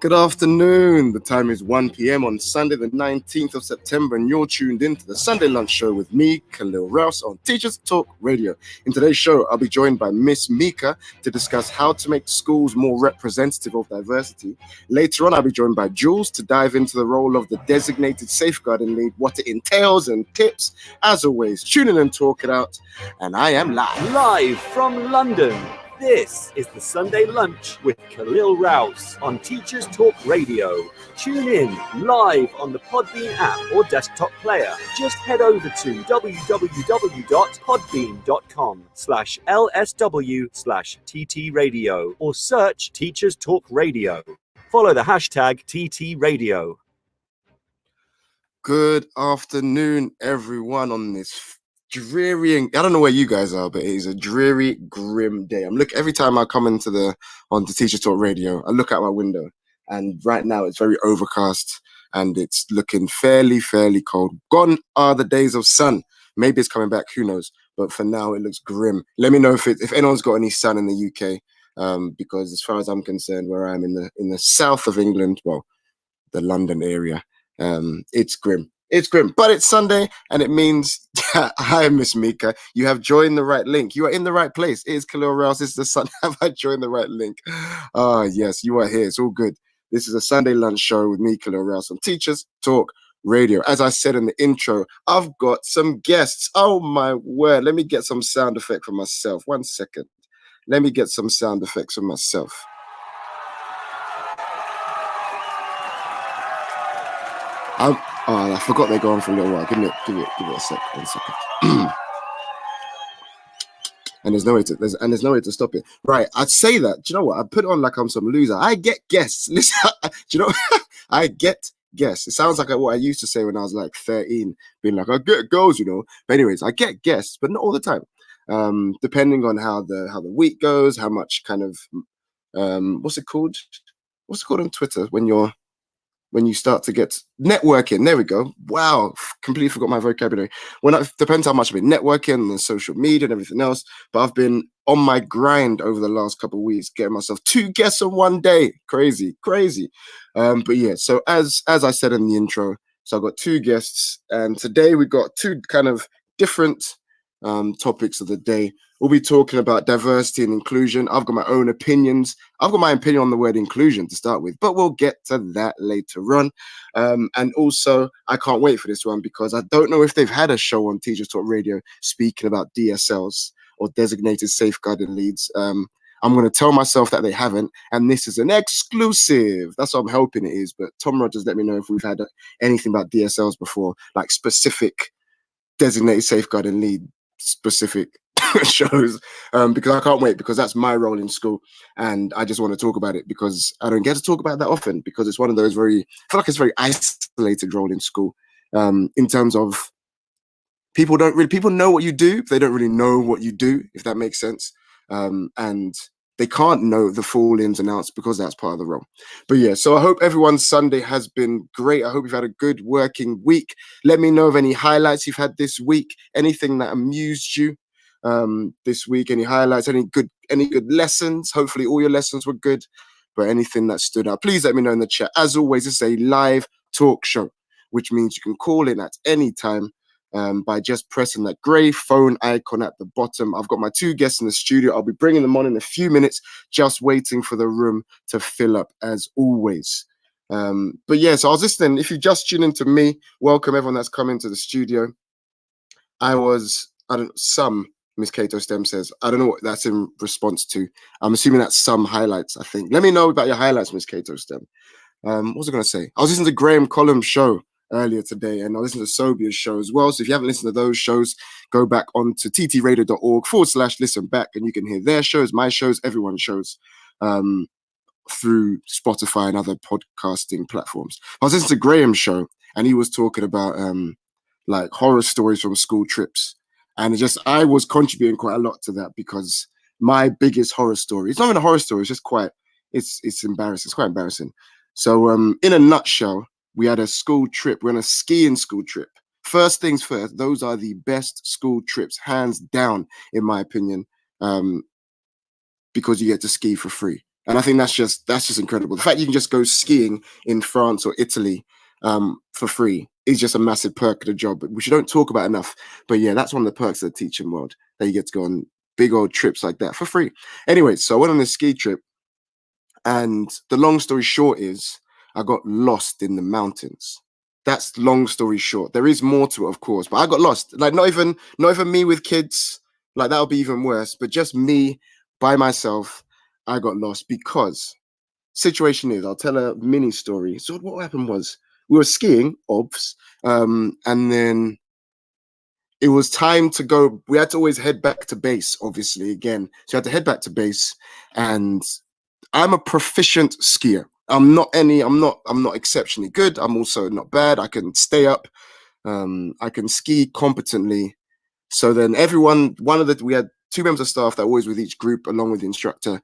Good afternoon. The time is 1 p.m. on Sunday, the 19th of September, and you're tuned in to the Sunday Lunch Show with me, Kalil Rouse, on Teachers Talk Radio. In today's show, I'll be joined by Miss Mika to discuss how to make schools more representative of diversity. Later on, I'll be joined by Jules to dive into the role of the designated safeguarding lead, what it entails, and tips. As always, tune in and talk it out. And I am live. Live from London. This is the Sunday Lunch with Kalil Rouse on Teachers Talk Radio. Tune in live on the Podbean app or desktop player. Just head over to www.podbean.com/LSW/TT Radio or search Teachers Talk Radio. Follow the hashtag TT Radio. Good afternoon, everyone, on this dreary, I don't know where you guys are, but it is a dreary, grim day. Every time I come onto Teacher Talk Radio, I look out my window, and right now it's very overcast and it's looking fairly cold. Gone are the days of sun. Maybe it's coming back, who knows? But for now, it looks grim. Let me know if anyone's got any sun in the UK, because as far as I'm concerned, where I'm in the south of England, well, the London area, it's grim. It's grim, but it's Sunday, and it means, hi, Miss Mika, you have joined the right link. You are in the right place. It is Kalil Rouse. It's the Sun. Have I joined the right link? Yes, you are here. It's all good. This is a Sunday lunch show with me, Kalil Rouse, on Teachers Talk Radio. As I said in the intro, I've got some guests. Oh, my word. Let me get some sound effect for myself. 1 second. Let me get some sound effects for myself. I forgot they go on for a little while. Give it a sec. 1 second. And there's no way to stop it. Right, I'd say that. Do you know what? I put it on like I'm some loser. I get guests. Listen, do you know? I get guests. It sounds like what I used to say when I was like 13, being like, I get girls, you know. But anyways, I get guests, but not all the time. Depending on how the week goes, how much kind of what's it called? What's it called on Twitter when you start to get networking? There we go. Wow, completely forgot my vocabulary. Depends how much I've been networking and social media and everything else. But I've been on my grind over the last couple of weeks, getting myself 2 guests in one day. Crazy. But yeah, so as I said in the intro, so I've got 2 guests, and today we got 2 kind of different topics of the day. We'll be talking about diversity and inclusion. I've got my own opinions. I've got my opinion on the word inclusion to start with, but we'll get to that later on. And also, I can't wait for this one because I don't know if they've had a show on Teachers Talk Radio speaking about DSLs or designated safeguarding leads. I'm going to tell myself that they haven't, and this is an exclusive. That's what I'm hoping it is. But Tom Rogers, let me know if we've had anything about DSLs before, like specific designated safeguarding lead specific shows, because I can't wait, because that's my role in school, and I just want to talk about it because I don't get to talk about it that often, because it's one of those I feel like it's a very isolated role in school, in terms of people know what you do, but they don't really know what you do, if that makes sense, and they can't know the full ins and outs because that's part of the role. But yeah, so I hope everyone's Sunday has been great. I hope you've had a good working week. Let me know of any highlights you've had this week, anything that amused you this week, any highlights, any good lessons. Hopefully all your lessons were good, but anything that stood out, please let me know in the chat. As always, it's a live talk show, which means you can call in at any time by just pressing that grey phone icon at the bottom. I've got my 2 guests in the studio. I'll be bringing them on in a few minutes, just waiting for the room to fill up as always. But yeah, so I was listening. If you just tuned into me, welcome everyone that's come into the studio. Miss Cato Stem says, I don't know what that's in response to. I'm assuming that's some highlights, I think. Let me know about your highlights, Miss Cato Stem. What was I going to say? I was listening to Graham Collum's show earlier today, and I listened to Sobia's show as well. So if you haven't listened to those shows, go back onto ttradio.org/listen back, and you can hear their shows, my shows, everyone's shows, through Spotify and other podcasting platforms. I was listening to Graham's show, and he was talking about like horror stories from school trips. And I was contributing quite a lot to that, because my biggest horror story, it's not even a horror story, it's just it's embarrassing. It's quite embarrassing. So in a nutshell, we had a school trip. We're on a skiing school trip. First things first, those are the best school trips, hands down, in my opinion, because you get to ski for free. And I think that's just incredible. The fact you can just go skiing in France or Italy for free is just a massive perk of the job, which you don't talk about enough. But yeah, that's one of the perks of the teaching world, that you get to go on big old trips like that for free. Anyway, so I went on this ski trip, and the long story short is I got lost in the mountains. That's long story short. There is more to it, of course, but I got lost. Like not even me with kids. Like that would be even worse. But just me by myself, I got lost because situation is, I'll tell a mini story. So what happened was we were skiing, and then it was time to go. We had to always head back to base, obviously, again. So I had to head back to base, and I'm a proficient skier. I'm not exceptionally good. I'm also not bad. I can stay up. I can ski competently. So then we had two members of staff that were always with each group along with the instructor.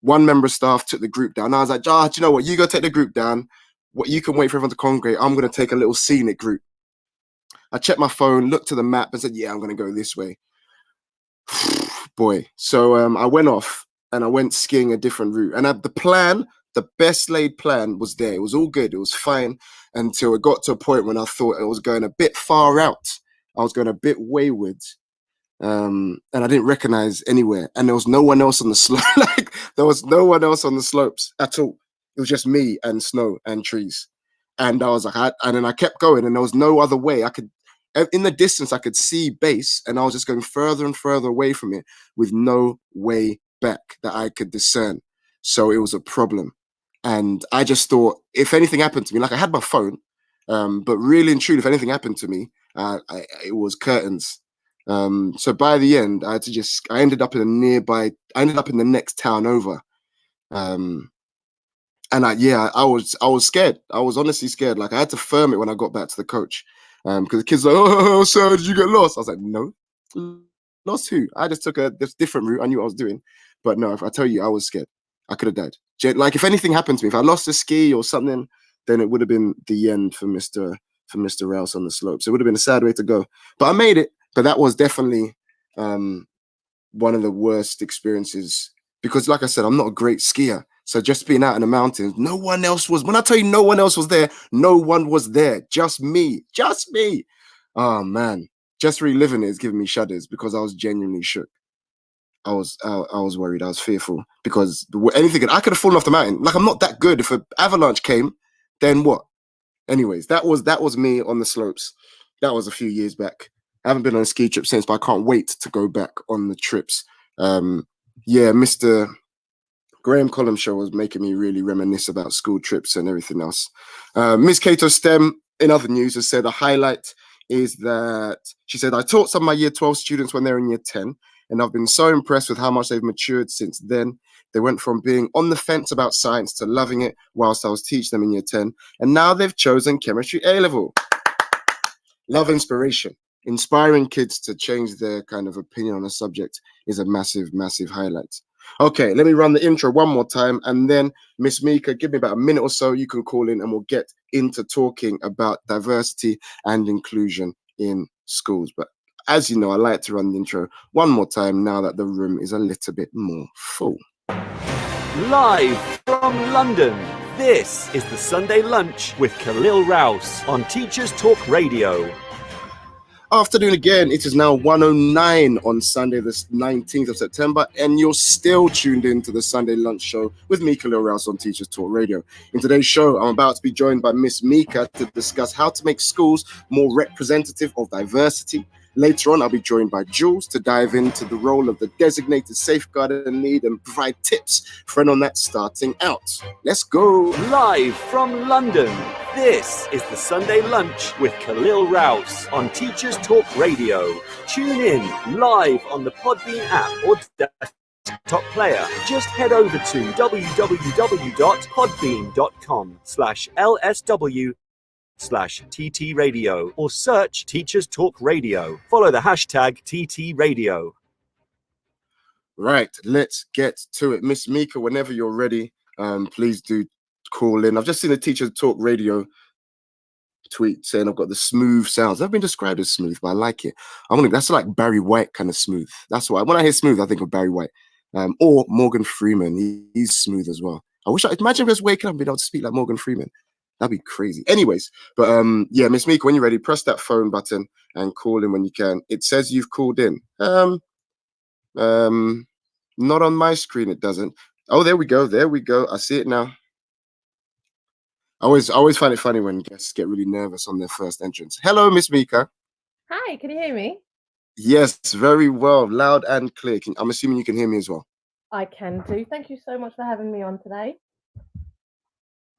One member of staff took the group down. I was like, do you know what? You go take the group down. What, you can wait for everyone to congregate. I'm going to take a little scenic route. I checked my phone, looked to the map, and said, yeah, I'm going to go this way. Boy. So I went off and I went skiing a different route. And the best laid plan was there. It was all good. It was fine until it got to a point when I thought it was going a bit far out. I was going a bit wayward. And I didn't recognize anywhere. And there was no one else on the slope. Like there was no one else on the slopes at all. It was just me and snow and trees. And I was like, and then I kept going, and there was no other way. In the distance, I could see base, and I was just going further and further away from it with no way back that I could discern. So it was a problem. And I just thought, if anything happened to me, like I had my phone, but really and truly, if anything happened to me, it was curtains. So by the end, I ended up in the next town over. And I was scared. I was honestly scared. Like I had to firm it when I got back to the coach. Because the kids were like, oh, sir, did you get lost? I was like, no. Lost who? I just took this different route. I knew what I was doing. But no, if I tell you, I was scared. I could have died. Like if anything happened to me, if I lost a ski or something, then it would have been the end for Mr. Rouse on the slopes. It would have been a sad way to go. But I made it. But that was definitely one of the worst experiences. Because like I said, I'm not a great skier. So just being out in the mountains, no one else was. When I tell you no one else was there, no one was there. Just me. Oh man, just reliving it is giving me shudders because I was genuinely shook. I was worried. I was fearful because I could have fallen off the mountain. Like I'm not that good. If an avalanche came, then what? Anyways, that was me on the slopes. That was a few years back. I haven't been on a ski trip since, but I can't wait to go back on the trips. Mr. Graham Collins show was making me really reminisce about school trips and everything else. Miss Cato STEM, in other news, has said a highlight is that she said, I taught some of my year 12 students when they were in year 10, and I've been so impressed with how much they've matured since then. They went from being on the fence about science to loving it whilst I was teaching them in year 10, and now they've chosen chemistry A-level. Love inspiration. Inspiring kids to change their kind of opinion on a subject is a massive, massive highlight. Okay, let me run the intro one more time, and then Miss Mika, give me about a minute or so. You can call in and we'll get into talking about diversity and inclusion in schools. But as you know, I like to run the intro one more time now that the room is a little bit more full. Live from London, this is the Sunday Lunch with Kalil Rouse on Teachers Talk Radio. Afternoon again. It is now 1:09 on Sunday, the 19th of September, and you're still tuned in to the Sunday Lunch Show with me, Kalil Rouse, on Teachers Talk Radio. In today's show, I'm about to be joined by Miss Mika to discuss how to make schools more representative of diversity. Later on, I'll be joined by Jules to dive into the role of the designated safeguarder lead and provide tips for anyone that's starting out. Let's go. Live from London, this is the Sunday Lunch with Kalil Rouse on Teachers Talk Radio. Tune in live on the Podbean app or desktop player. Just head over to www.podbean.com/LSW/TT Radio or search Teachers Talk Radio. Follow the hashtag TT Radio. Right, let's get to it. Miss Mika, whenever you're ready, please do call in. I've just seen a Teachers Talk Radio tweet saying I've got the smooth sounds. I've been described as smooth, but I like it. That's like Barry White kind of smooth. That's why when I hear smooth, I think of Barry White. Or Morgan Freeman. He's smooth as well. I wish I imagine just waking up and being able to speak like Morgan Freeman. That'd be crazy. Anyways, but yeah, Miss Mika, when you're ready, press that phone button and call in when you can. It says you've called in. Not on my screen, it doesn't. Oh, there we go. There we go. I see it now. I always find it funny when guests get really nervous on their first entrance. Hello, Miss Mika. Hi, can you hear me? Yes, very well, loud and clear. I'm assuming you can hear me as well. I can do. Thank you so much for having me on today.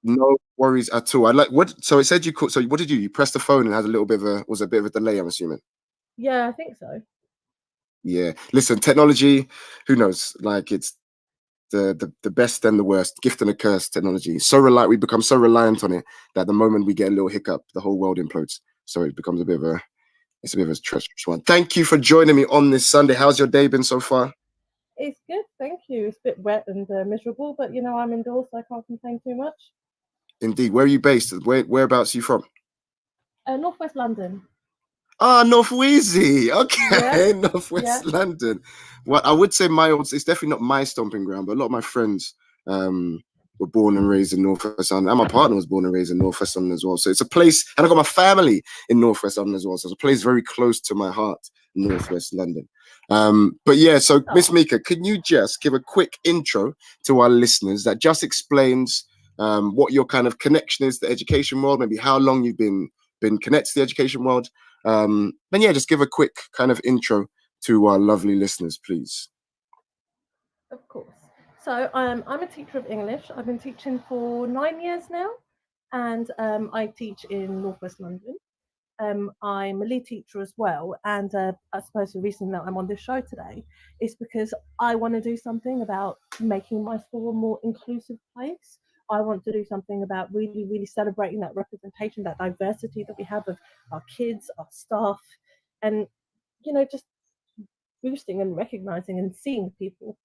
No worries at all. I like what. So it said you called. So what did you? You pressed the phone and had a little bit of a bit of a delay. I'm assuming. Yeah, I think so. Yeah. Listen, technology. Who knows? Like it's the best and the worst, gift and a curse. Technology. We become so reliant on it that the moment we get a little hiccup, the whole world implodes. So it becomes a bit of a treacherous one. Thank you for joining me on this Sunday. How's your day been so far? It's good, thank you. It's a bit wet and miserable, but I'm indoors, so I can't complain too much. Indeed. Where are you based? Whereabouts are you from? Northwest London. Ah, North Wheezy. Okay, Yeah. Northwest London. Well, I would say it's definitely not my stomping ground, but a lot of my friends were born and raised in Northwest London. And my partner was born and raised in Northwest London as well. So it's a place, and I got my family in Northwest London as well. So it's a place very close to my heart, Northwest London. But yeah, so Miss Mika, can you just give a quick intro to our listeners that just explains what your kind of connection is to the education world, maybe how long you've been connected to the education world? And yeah, just give a quick kind of intro to our lovely listeners, please. Of course. So I'm a teacher of English. I've been teaching for 9 years now, and I teach in Northwest London. I'm a lead teacher as well, and I suppose the reason that I'm on this show today is because I want to do something about making my school a more inclusive place. I want to do something about really, really celebrating that representation, that diversity that we have of our kids, our staff, and just boosting and recognizing and seeing people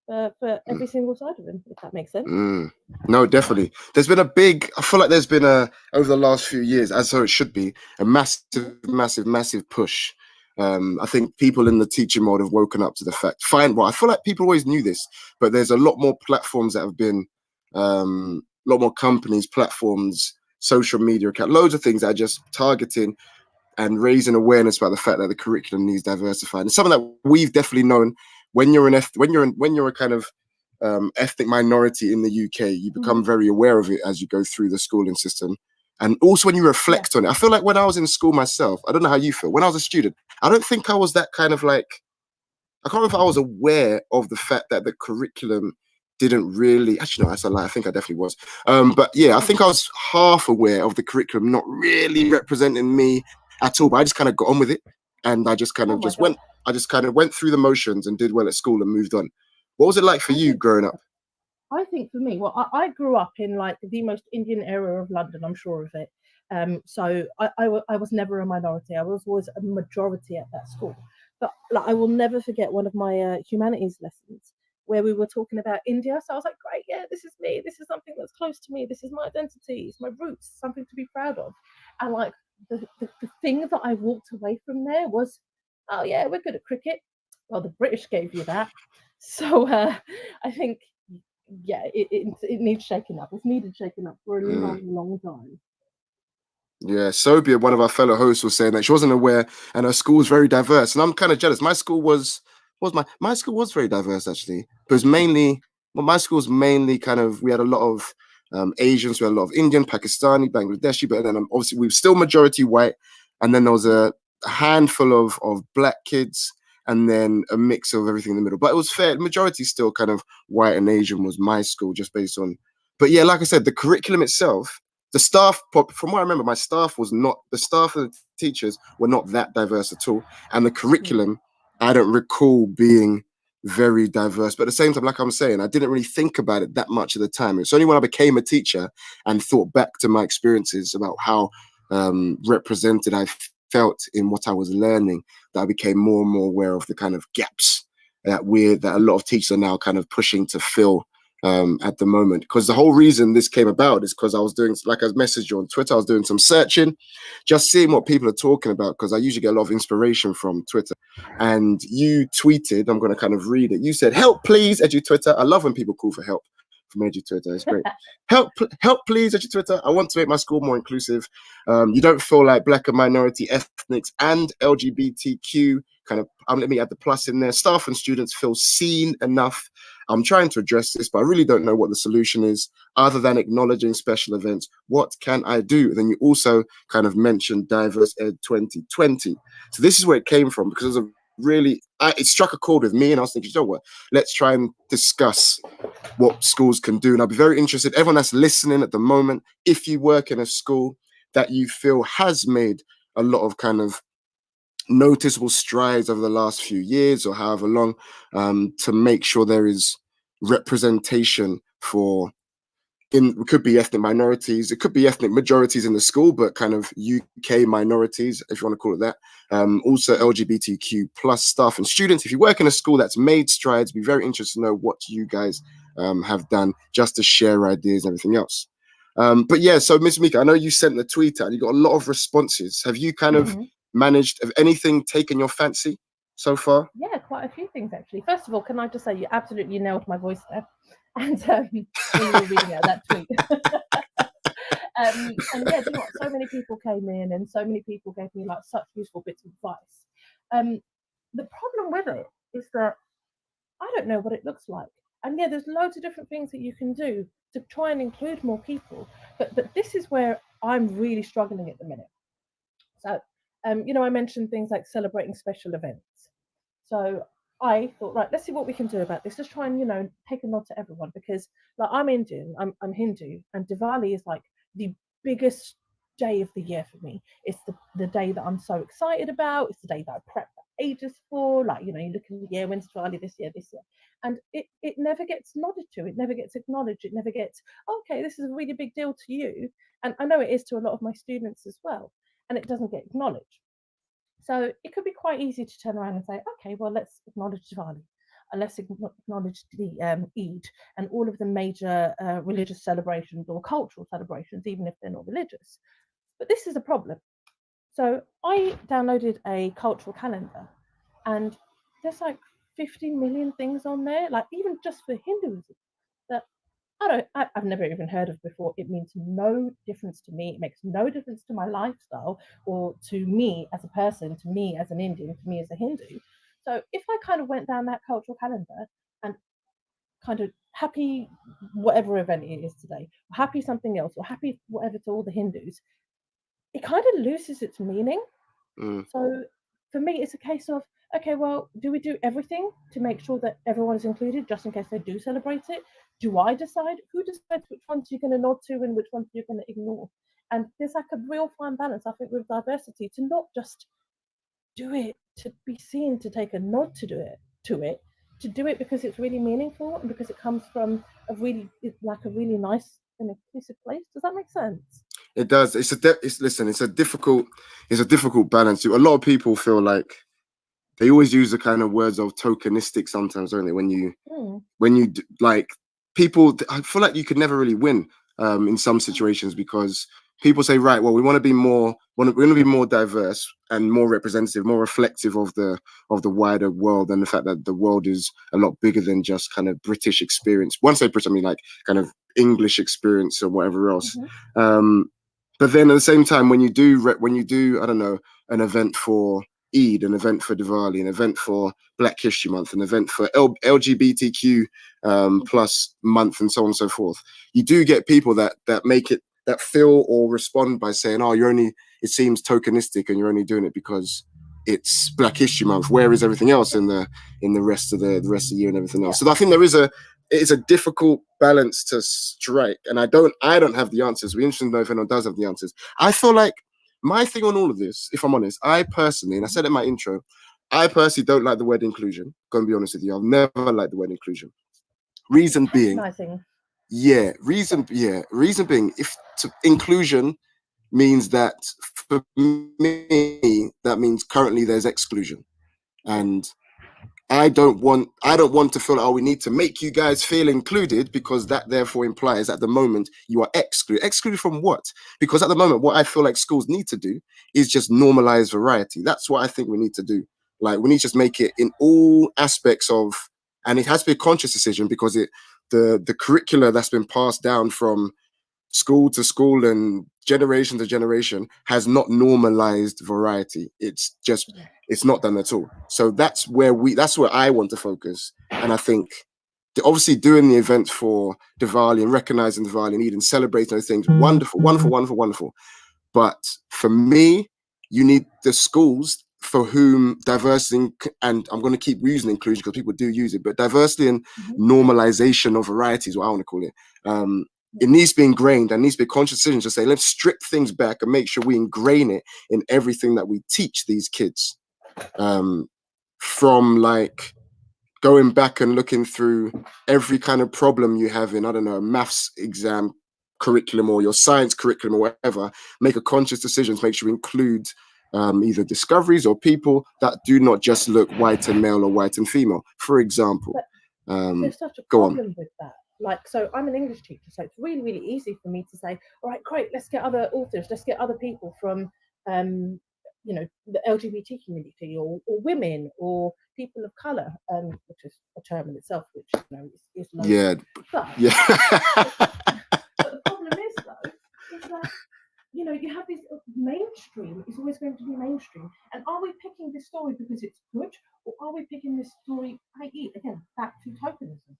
for every single side of them, if that makes sense. No, definitely. I feel like there's been over the last few years, as so it should be, a massive push. I think people in the teaching mode have woken up to the fact. I feel like people always knew this, but there's a lot more platforms that have been, a lot more companies, platforms, social media account, loads of things that are just targeting and raising awareness about the fact that the curriculum needs diversifying. It's something that we've definitely known. When you're a kind of ethnic minority in the UK, you become very aware of it as you go through the schooling system, and also when you reflect on it. I feel like when I was in school myself, I don't know how you feel. When I was a student, I don't think I was that kind of like. I can't remember if I was aware of the fact that the curriculum didn't really. Actually, no, that's a lie. I think I definitely was. But yeah, I think I was half aware of the curriculum not really representing me at all. But I just kind of got on with it, and I just kind of went through the motions and did well at school and moved on. What was it like for you growing up? I think for me, well, I grew up in like the most Indian area of London. I'm sure of it. So I was never a minority. I was always a majority at that school. But like, I will never forget one of my humanities lessons where we were talking about India. So I was like, great, yeah, this is me. This is something that's close to me. This is my identity. It's my roots. Something to be proud of. And like the thing that I walked away from there was, oh yeah, we're good at cricket. Well, the British gave you that. So I think, yeah, it needs shaking up. It's needed shaking up for a long time. Yeah, Sobia, one of our fellow hosts, was saying that she wasn't aware, and her school was very diverse. And I'm kind of jealous. My school was very diverse actually. But my school was mainly kind of, we had a lot of Asians, we had a lot of Indian, Pakistani, Bangladeshi, but then obviously we were still majority white, and then there was a handful of black kids, and then a mix of everything in the middle. But it was fair. Majority still kind of white and Asian was my school, just based on. But yeah, like I said, the curriculum itself, the staff, from what I remember, the staff and the teachers were not that diverse at all. And the curriculum, I don't recall being very diverse. But at the same time, like I'm saying, I didn't really think about it that much at the time. It's only when I became a teacher and thought back to my experiences about how represented I felt in what I was learning, that I became more and more aware of the kind of gaps that a lot of teachers are now kind of pushing to fill at the moment, because the whole reason this came about is because I was doing, like I messaged you on Twitter, I was doing some searching, just seeing what people are talking about, because I usually get a lot of inspiration from Twitter. And you tweeted, I'm going to kind of read it. You said, "Help, please, EduTwitter." I love when people call for help from EduTwitter. It's great. Help, please, EduTwitter. I want to make my school more inclusive. You don't feel like Black and minority, ethnics, and LGBTQ kind of, let me add the plus in there. Staff and students feel seen enough. I'm trying to address this, but I really don't know what the solution is other than acknowledging special events. What can I do? And then you also kind of mentioned Diverse Ed 2020. So this is where it came from, because it was a really, it struck a chord with me, and I was thinking, you know what, let's try and discuss what schools can do. And I'll be very interested, everyone that's listening at the moment, if you work in a school that you feel has made a lot of kind of noticeable strides over the last few years or however long, to make sure there is representation for, it could be ethnic minorities, it could be ethnic majorities in the school, but kind of UK minorities, if you want to call it that. Also LGBTQ plus staff and students. If you work in a school that's made strides, be very interested to know what you guys have done, just to share ideas and everything else. But yeah, so Miss Mika, I know you sent the tweet out and you got a lot of responses. Have you kind of managed, have anything taken your fancy so far? Yeah, quite a few things actually. First of all, can I just say you absolutely nailed my voice there, and when you were reading out that tweet. And yeah, do you know what? So many people came in, and so many people gave me like such useful bits of advice. The problem with it is that I don't know what it looks like, and yeah, there's loads of different things that you can do to try and include more people. But this is where I'm really struggling at the minute. So, you know, I mentioned things like celebrating special events. So I thought, right, let's see what we can do about this. Let's try and, you know, take a nod to everyone, because like I'm Indian, I'm Hindu, and Diwali is like the biggest day of the year for me. It's the day that I'm so excited about. It's the day that I prep for ages for. Like, you know, you look in the year, when's Diwali this year. And it never gets nodded to, it never gets acknowledged, it never gets, okay, this is a really big deal to you. And I know it is to a lot of my students as well, and it doesn't get acknowledged. So it could be quite easy to turn around and say, okay, well, let's acknowledge Diwali, and let's acknowledge the Eid and all of the major religious celebrations or cultural celebrations, even if they're not religious. But this is a problem. So I downloaded a cultural calendar, and there's like 50 million things on there, like even just for Hinduism, that I've never even heard of before. It means no difference to me. It makes no difference to my lifestyle or to me as a person, to me as an Indian, to me as a Hindu. So if I kind of went down that cultural calendar and kind of happy whatever event it is today, or happy something else, or happy whatever to all the Hindus, it kind of loses its meaning. So for me, it's a case of, okay, well, do we do everything to make sure that everyone is included, just in case they do celebrate it? Do I decide? Who decides which ones you're going to nod to and which ones you're going to ignore? And there's like a real fine balance, I think, with diversity, to not just do it to be seen, to take a nod to do it, to do it because it's really meaningful and because it comes from a really nice and inclusive place. Does that make sense? It does. It's a difficult balance. A lot of people feel like they always use the kind of words of tokenistic sometimes, don't they? When you like people, I feel like you could never really win in some situations, because people say, right, well, we want to be more diverse and more representative, more reflective of the wider world, and the fact that the world is a lot bigger than just kind of British experience. Once I British, I mean like kind of English experience or whatever else. But then at the same time, when you do, I don't know, an event for Eid, an event for Diwali, an event for Black History Month, an event for LGBTQ plus month, and so on and so forth, you do get people that make it, that feel or respond by saying, oh, it seems tokenistic and you're only doing it because it's Black History Month. Where is everything else in the rest of the year and everything else? So I think it's a difficult balance to strike, and I don't have the answers. We're interested to know if anyone does have the answers. I feel like my thing on all of this, if I'm honest, I personally, and I said in my intro, I personally don't like the word inclusion. Gonna be honest with you, I've never liked the word inclusion. Reason being, if inclusion means that, for me, that means currently there's exclusion, and I don't want to feel like, oh, we need to make you guys feel included, because that therefore implies at the moment you are excluded from what? Because at the moment what I feel like schools need to do is just normalize variety. That's what I think we need to do. Like, we need to just make it in all aspects of, and it has to be a conscious decision, because the curricula that's been passed down from school to school and generation to generation has not normalized variety. It's not done at all. So that's where I want to focus. And I think obviously doing the event for Diwali and recognizing Diwali and Eid and celebrating those things, wonderful, wonderful, wonderful, wonderful. But for me, you need the schools for whom diversity, and I'm going to keep using inclusion because people do use it, but diversity and normalization of variety is what I want to call it. It needs to be ingrained, and needs to be a conscious decision to say, let's strip things back and make sure we ingrain it in everything that we teach these kids. From like going back and looking through every kind of problem you have in, I don't know, a maths exam curriculum or your science curriculum or whatever, make a conscious decision to make sure we include either discoveries or people that do not just look white and male or white and female, for example. There's such a problem with that. Like, so I'm an English teacher, so it's really, really easy for me to say, all right, great, let's get other authors, let's get other people from, you know, the LGBT community, or women, or people of colour, which is a term in itself, which, you know, is low. Yeah. But, Yeah. but the problem is, though, is that, you know, you have this mainstream is always going to be mainstream. And are we picking this story because it's good, or are we picking this story, i.e., again, back to tokenism?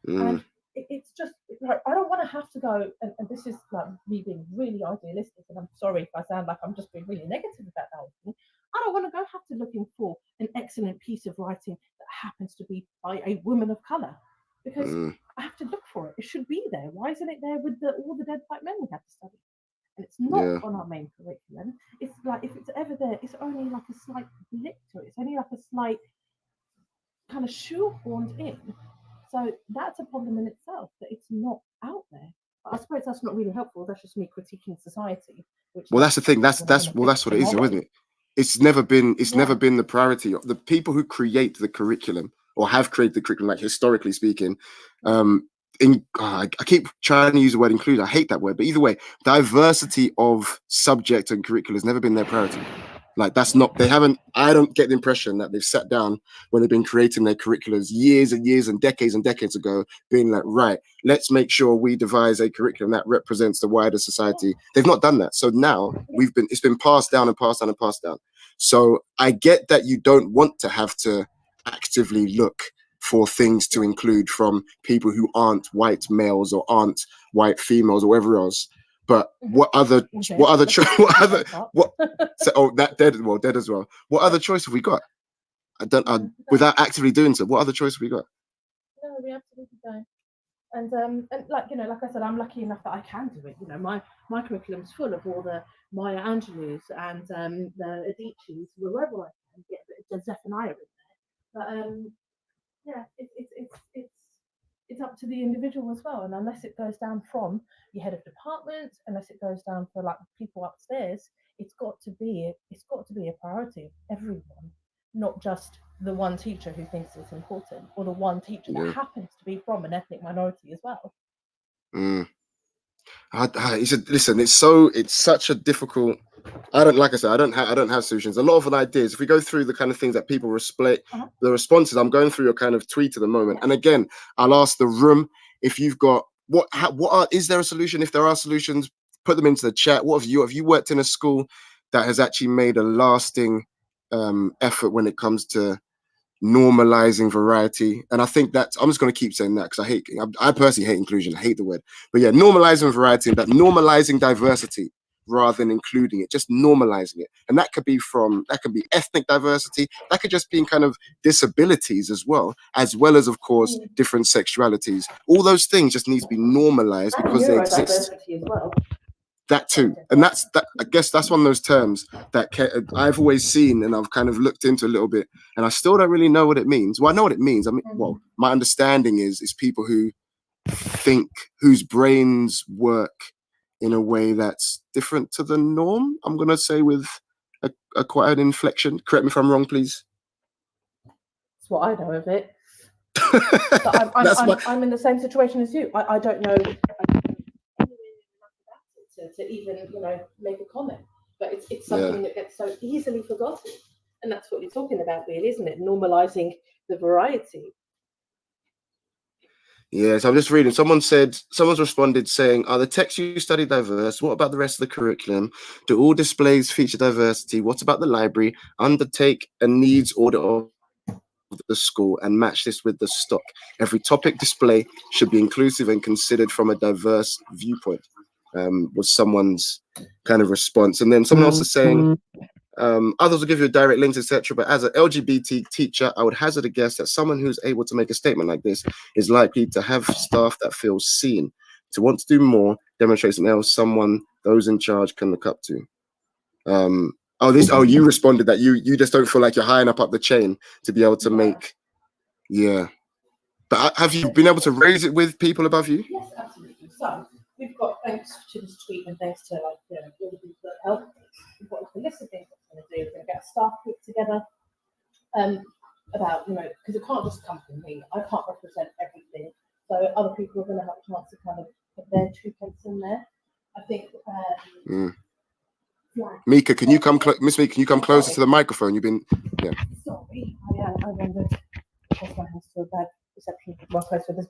And it's just, like, I don't want to have to go, and this is like me being really idealistic, and I'm sorry if I sound like I'm just being really negative about that thing. I don't want to go have to looking for an excellent piece of writing that happens to be by a woman of colour, because I have to look for it. It should be there. Why isn't it there with all the dead white men we have to study? And it's not on our main curriculum. It's like, if it's ever there, it's only like a slight blip to it. It's only like a slight kind of shoehorned in. So that's a problem in itself, that it's not out there. But I suppose that's not really helpful. That's just me critiquing society. Well, that's the thing. That's what it is, isn't it? It's never been the priority of the people who create the curriculum or have created the curriculum, like historically speaking. I keep trying to use the word include. I hate that word, but either way, diversity of subject and curriculum has never been their priority. Like, that's not, they haven't, I don't get the impression that they've sat down when they've been creating their curriculums years and years and decades ago, being like, right, let's make sure we devise a curriculum that represents the wider society. They've not done that. So now it's been passed down and passed down and passed down. So I get that you don't want to have to actively look for things to include from people who aren't white males or aren't white females or whatever else. But dead as well. What other choice have we got? Without actively doing so, what other choice have we got? No, we absolutely don't. And like, you know, like I said, I'm lucky enough that I can do it. You know, my curriculum's full of all the Maya Angelou's and the Adichis, wherever I can get a bit of Zephaniah in there. But yeah, it's up to the individual as well. And unless it goes down from your head of department, unless it goes down for like people upstairs, it's got to be a priority of everyone, not just the one teacher who thinks it's important, or the one teacher that happens to be from an ethnic minority as well. Listen, it's such a difficult. I don't have solutions. A lot of ideas. If we go through the kind of things that people the responses, I'm going through your kind of tweet at the moment. And again, I'll ask the room if you've got is there a solution? If there are solutions, put them into the chat. Have you worked in a school that has actually made a lasting effort when it comes to normalizing variety? And I think that I'm just going to keep saying that because I personally hate inclusion. I hate the word, but yeah, normalizing variety, and that normalizing diversity rather than including it, just normalizing it. And that could be ethnic diversity, that could just be in kind of disabilities as well as of course different sexualities. All those things just need to be normalized because they exist. As well. That too. And I guess that's one of those terms that I've always seen and I've kind of looked into a little bit, and I still don't really know what it means. Well, I know what it means. I mean, well, my understanding is people who think, whose brains work in a way that's different to the norm. I'm going to say with a quite an inflection. Correct me if I'm wrong, please. That's what I know of it. But I'm in the same situation as you. I don't know to even make a comment. But it's something that gets so easily forgotten, and that's what you're talking about, really, isn't it? Normalizing the variety. Yeah, so I'm just reading. Someone's responded saying, "Are the texts you study diverse? What about the rest of the curriculum? Do all displays feature diversity? What about the library? Undertake a needs audit of the school and match this with the stock. Every topic display should be inclusive and considered from a diverse viewpoint." Was someone's kind of response. And then someone else is saying, others will give you direct links, etc. But as an LGBT teacher, I would hazard a guess that someone who's able to make a statement like this is likely to have staff that feel seen, to want to do more, demonstrate something else, someone those in charge can look up to. You responded that you just don't feel like you're high enough up the chain to be able to make. Yeah. But have you been able to raise it with people above you? Yes, absolutely. So we've got, thanks to this tweet and thanks to all the people that help, we've got a list of things we're going to do. We're going to get a staff group together about, because it can't just come from me. I can't represent everything. So other people are going to have a chance to kind of put their 2 pence in there. I think. Mika, can you come Miss Mika, can you come closer to the microphone? You've been Sorry, I remember. My house to a bad reception.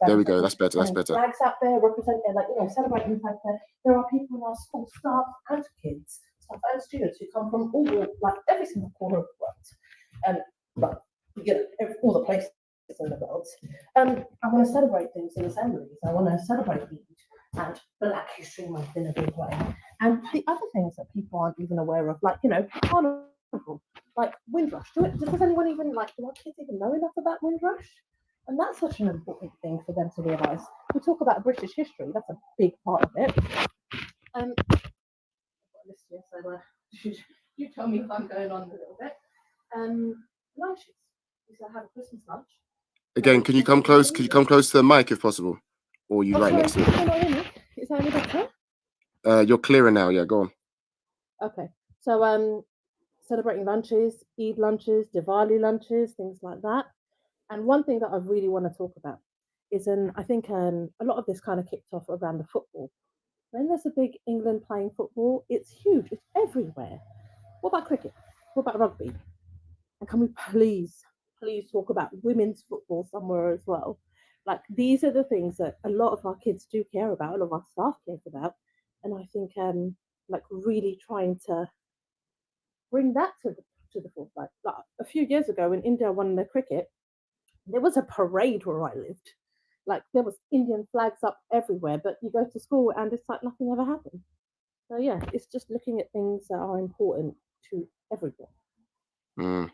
There we go. That's better. That's better. Flags out there representing, celebrating the fact that there are people in our school, staff and kids, staff and students who come from all, every single corner of the world, and all the places in the world. I want to celebrate things in assemblies. I want to celebrate Eid and Black History Month in a big way. And the other things that people aren't even aware of, carnival, like Windrush. Does anyone even do our kids even know enough about Windrush? And that's such an important thing for them to realise. We talk about British history, that's a big part of it. You tell me if I'm going on a little bit. Lunches. We shall have a Christmas lunch. Again, can you come close? Could you come close to the mic if possible? Or you right next to it? Is that any better? You're clearer now, yeah, go on. Okay. So celebrating lunches, Eid lunches, Diwali lunches, things like that. And one thing that I really want to talk about is, I think a lot of this kind of kicked off around the football. When there's a big England playing football, it's huge, it's everywhere. What about cricket? What about rugby? And can we please talk about women's football somewhere as well? These are the things that a lot of our kids do care about, a lot of our staff cares about. And I think really trying to bring that to the forefront. A few years ago when India won the cricket, there was a parade where I lived. There was Indian flags up everywhere, but you go to school and it's like nothing ever happened. So yeah, it's just looking at things that are important to everyone.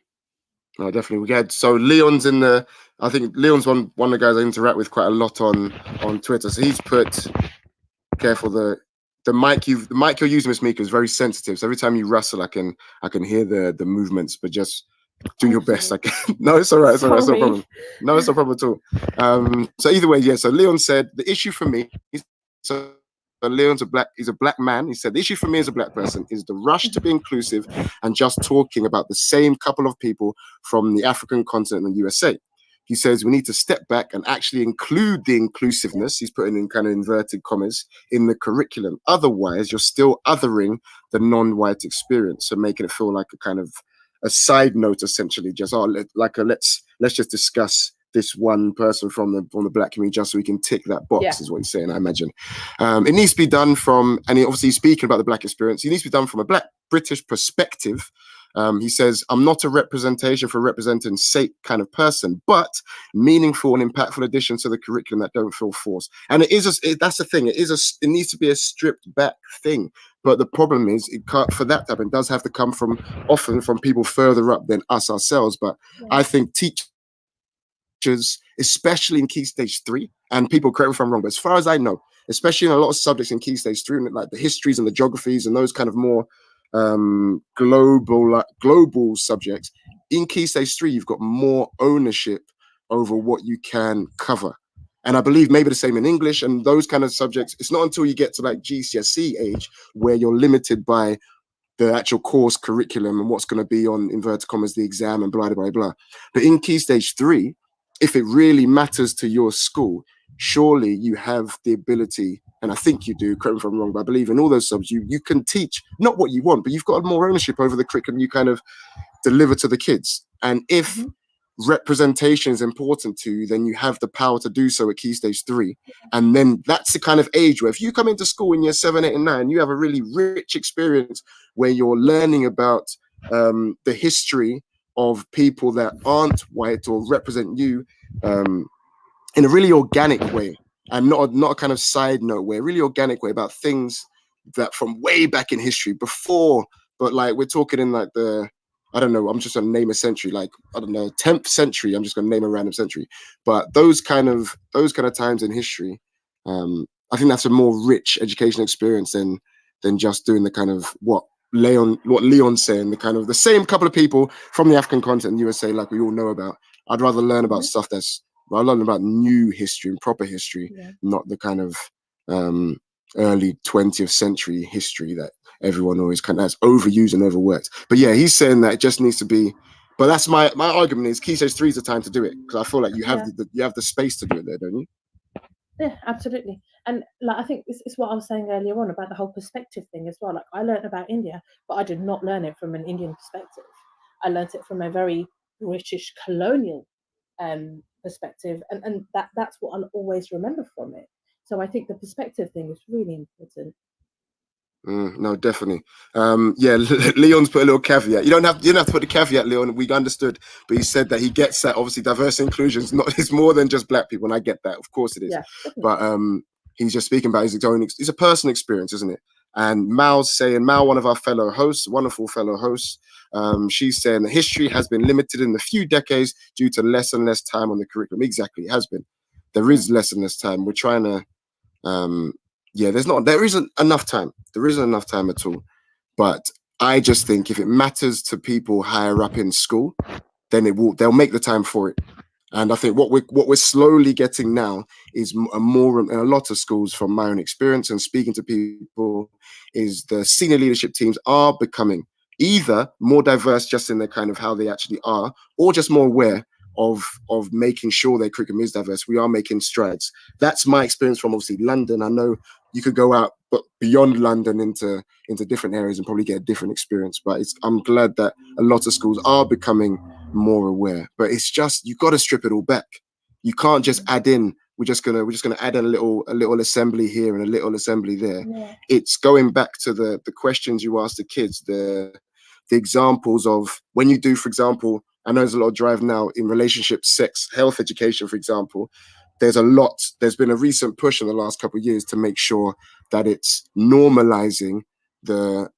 No, definitely. So Leon's I think Leon's one of the guys I interact with quite a lot on Twitter. So he's put, careful, the mic you're using, Miss Mika, is very sensitive. So every time you rustle, I can hear the movements, but just do your best. No, it's all right. It's all right. It's no problem. No, it's no problem at all. So either way, yeah. So Leon said the issue for me. So Leon's he's a black man. He said the issue for me as a black person is the rush to be inclusive and just talking about the same couple of people from the African continent and the USA. He says we need to step back and actually include the inclusiveness, he's putting in kind of inverted commas, in the curriculum. Otherwise, you're still othering the non-white experience, so making it feel like a kind of a side note, essentially, just let's just discuss this one person from the black community just so we can tick that box, is what he's saying, I imagine. It needs to be done he's speaking about the black experience, it needs to be done from a black British perspective. He says, I'm not a representation for representing sake kind of person, but meaningful and impactful additions to the curriculum that don't feel forced. And that's the thing. It needs to be a stripped back thing. But the problem is, for that to happen, it does have to come often from people further up than us ourselves. But I think teachers, especially in Key Stage 3, and people correct me if I'm wrong, but as far as I know, especially in a lot of subjects in Key Stage 3, like the histories and the geographies and those kind of more global subjects, in Key Stage 3 you've got more ownership over what you can cover. And I believe maybe the same in English and those kind of subjects. It's not until you get to GCSE age where you're limited by the actual course curriculum and what's going to be on inverted commas the exam and blah blah blah. But in Key Stage 3, if it really matters to your school, surely you have the ability, and I think you do, correct me if I'm wrong, but I believe in all those subs, you can teach not what you want, but you've got more ownership over the curriculum you kind of deliver to the kids. And if representation is important to you, then you have the power to do so at Key Stage 3. And then that's the kind of age where if you come into school in year 7, 8, and 9, you have a really rich experience where you're learning about the history of people that aren't white or represent you in a really organic way, and not a kind of side note way, a really organic way about things that from way back in history before, but like we're talking in like the, I don't know, I'm just gonna name a century, like, I don't know, 10th century, I'm just gonna name a random century. But those kind of times in history, I think that's a more rich educational experience than just doing the kind of what Leon's saying, the kind of the same couple of people from the African continent and USA, like we all know about. I'd rather learn about stuff I learn about new history and proper history, not the kind of early 20th century history that everyone always kind of has overused and overworked. But yeah, he's saying that it just needs to be. But that's my argument is Key Stage 3 is the time to do it, because I feel like you have you have the space to do it there, don't you? Yeah, absolutely. And like I think it's what I was saying earlier on about the whole perspective thing as well. Like I learned about India, but I did not learn it from an Indian perspective. I learned it from a very British colonial perspective, and that's what I'll always remember from it. So I think the perspective thing is really important. No, definitely. Leon's put a little caveat. You don't have to put the caveat, Leon. We understood, but he said that he gets that obviously diversity inclusion is not, it's more than just black people, and I get that. Of course it is. Yeah, but he's just speaking about his own. It's a personal experience, isn't it? And Mal's saying, one of our fellow hosts, wonderful fellow hosts, she's saying that history has been limited in the few decades due to less and less time on the curriculum. Exactly, it has been. There is less and less time. We're trying to. There isn't enough time. There isn't enough time at all. But I just think if it matters to people higher up in school, then they'll make the time for it. And I think what we're slowly getting now is a lot of schools, from my own experience and speaking to people, is the senior leadership teams are becoming either more diverse just in their kind of how they actually are, or just more aware of making sure their curriculum is diverse. We are making strides. That's my experience from obviously London. I know you could go out but beyond London into different areas and probably get a different experience. But I'm glad that a lot of schools are becoming more aware. But it's just, you got to strip it all back. You can't just add in. We're just gonna add in a little assembly here and a little assembly there. Yeah. It's going back to the questions you ask the kids, the examples of when you do, for example, I know there's a lot of drive now in relationships, sex, health education, for example. There's been a recent push in the last couple of years to make sure that it's normalizing the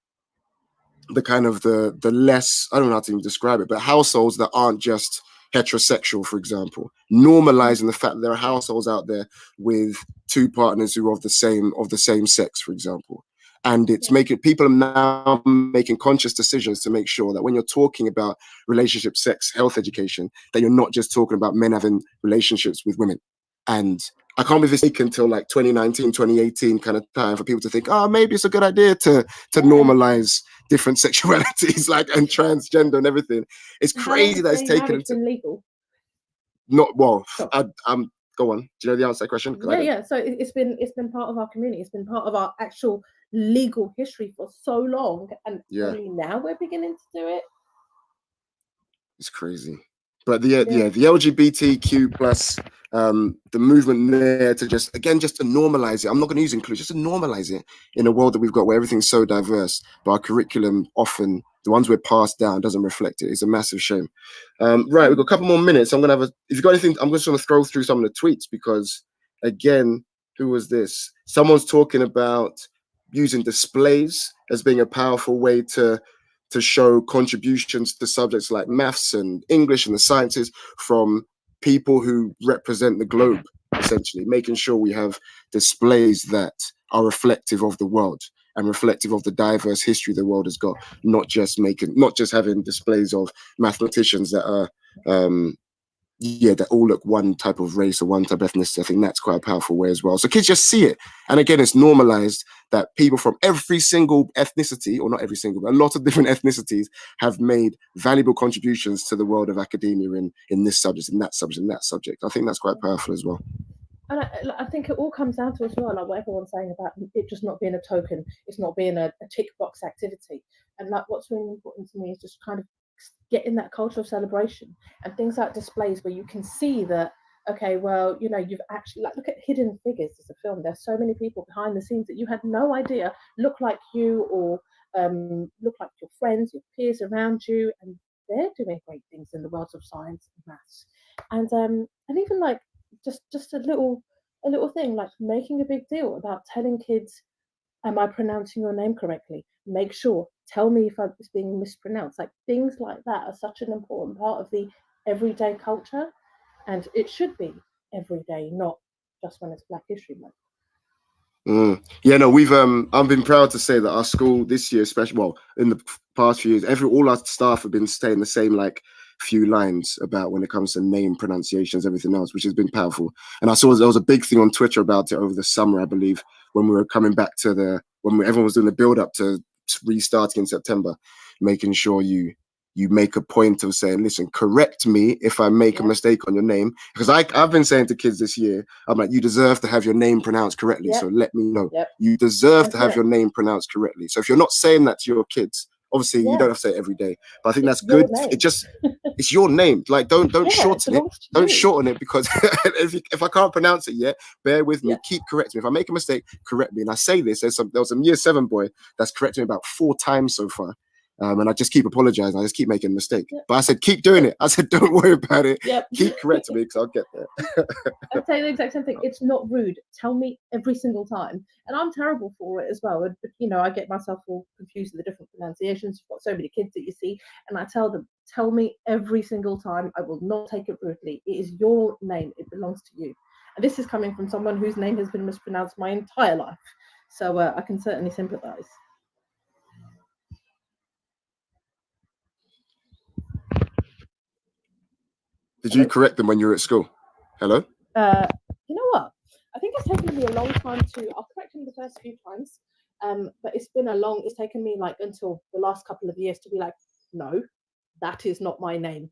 kind of the less, I don't know how to even describe it, but households that aren't just heterosexual, for example, normalizing the fact that there are households out there with two partners who are of the same sex, for example. And it's making people now making conscious decisions to make sure that when you're talking about relationship, sex, health education, that you're not just talking about men having relationships with women. And I can't believe it's taken until like 2019, 2018 kind of time for people to think, maybe it's a good idea to normalize different sexualities, like, and transgender and everything. It's crazy that it's taken. Been legal? Not well. Go on. Do you know the answer to that question? Yeah. So it's been part of our community. It's been part of our actual legal history for so long, and only now we're beginning to do it. It's crazy. But the LGBTQ plus the movement there to just to normalize it. I'm not going to use inclusion, just to normalize it in a world that we've got where everything's so diverse, but our curriculum often, the ones we're passed down, doesn't reflect it. It's a massive shame. Right, we've got a couple more minutes. I'm gonna have if you've got anything, I'm just gonna throw through some of the tweets, because again, who was this? Someone's talking about using displays as being a powerful way to show contributions to subjects like maths and English and the sciences from people who represent the globe, essentially, making sure we have displays that are reflective of the world and reflective of the diverse history the world has got, not just having displays of mathematicians that are yeah, they all look one type of race or one type of ethnicity. I think that's quite a powerful way as well. So kids just see it. And again, it's normalized that people from every single ethnicity, or not every single, but a lot of different ethnicities have made valuable contributions to the world of academia in this subject, in that subject, in that subject. I think that's quite powerful as well. And I think it all comes down to as well, like what everyone's saying about it just not being a token, it's not being a tick box activity. And like what's really important to me is just kind of getting that culture of celebration and things like displays where you can see that, okay, well, you know, you've actually, like, look at Hidden Figures as a film. There's so many people behind the scenes that you had no idea look like you, or look like your friends, your peers around you, and they're doing great things in the worlds of science and maths. And even like just a little thing like making a big deal about telling kids, am I pronouncing your name correctly? Make sure, tell me if it's being mispronounced. Like things like that are such an important part of the everyday culture, and it should be every day, not just when it's Black History Month. Yeah, no, I've been proud to say that our school this year, especially, well, in the past few years, all our staff have been saying the same like few lines about when it comes to name pronunciations, everything else, which has been powerful. And I saw there was a big thing on Twitter about it over the summer, I believe, when we were coming back to everyone was doing the build up to restarting in September, making sure you make a point of saying, listen, correct me if I make a mistake on your name. Because I've been saying to kids this year, I'm like, you deserve to have your name pronounced correctly. So let me know. You deserve to have your name pronounced correctly. So if you're not saying that to your kids, obviously you don't have to say it every day, but I think that's good. It's your name. Like don't shorten it. Don't shorten it, because if I can't pronounce it yet, bear with me. Keep correcting me. If I make a mistake, correct me. And I say this, there was a year 7 boy that's corrected me about 4 times so far. And I just keep apologizing. I just keep making a mistake. But I said, keep doing it. I said, don't worry about it. Keep correcting me, because I'll get there. I'd say the exact same thing. It's not rude. Tell me every single time. And I'm terrible for it as well. And, you know, I get myself all confused with the different pronunciations. You've got so many kids that you see. And I tell them, tell me every single time. I will not take it rudely. It is your name. It belongs to you. And this is coming from someone whose name has been mispronounced my entire life. So I can certainly sympathize. Did you correct them when you were at school? Hello? You know what? I think it's taken me a long time I'll correct him the first few times, but it's taken me like until the last couple of years to be like, no, that is not my name.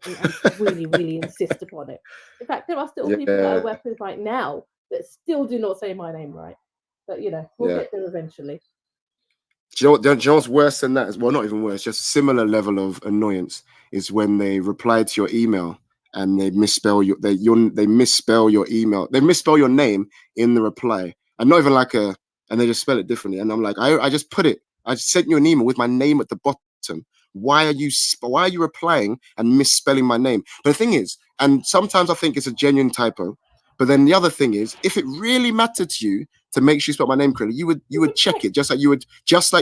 And really, really insist upon it. In fact, there are still people that I work with right now that still do not say my name right. But, you know, we'll get there eventually. Do you know what's worse than that? Well, not even worse, just similar level of annoyance is when they reply to your email and they misspell your email. They misspell your name in the reply, and not even and they just spell it differently. And I'm like, I just sent you an email with my name at the bottom. Why are you replying and misspelling my name? But the thing is, and sometimes I think it's a genuine typo. But then the other thing is, if it really mattered to you to make sure you spell my name correctly, you would check it just like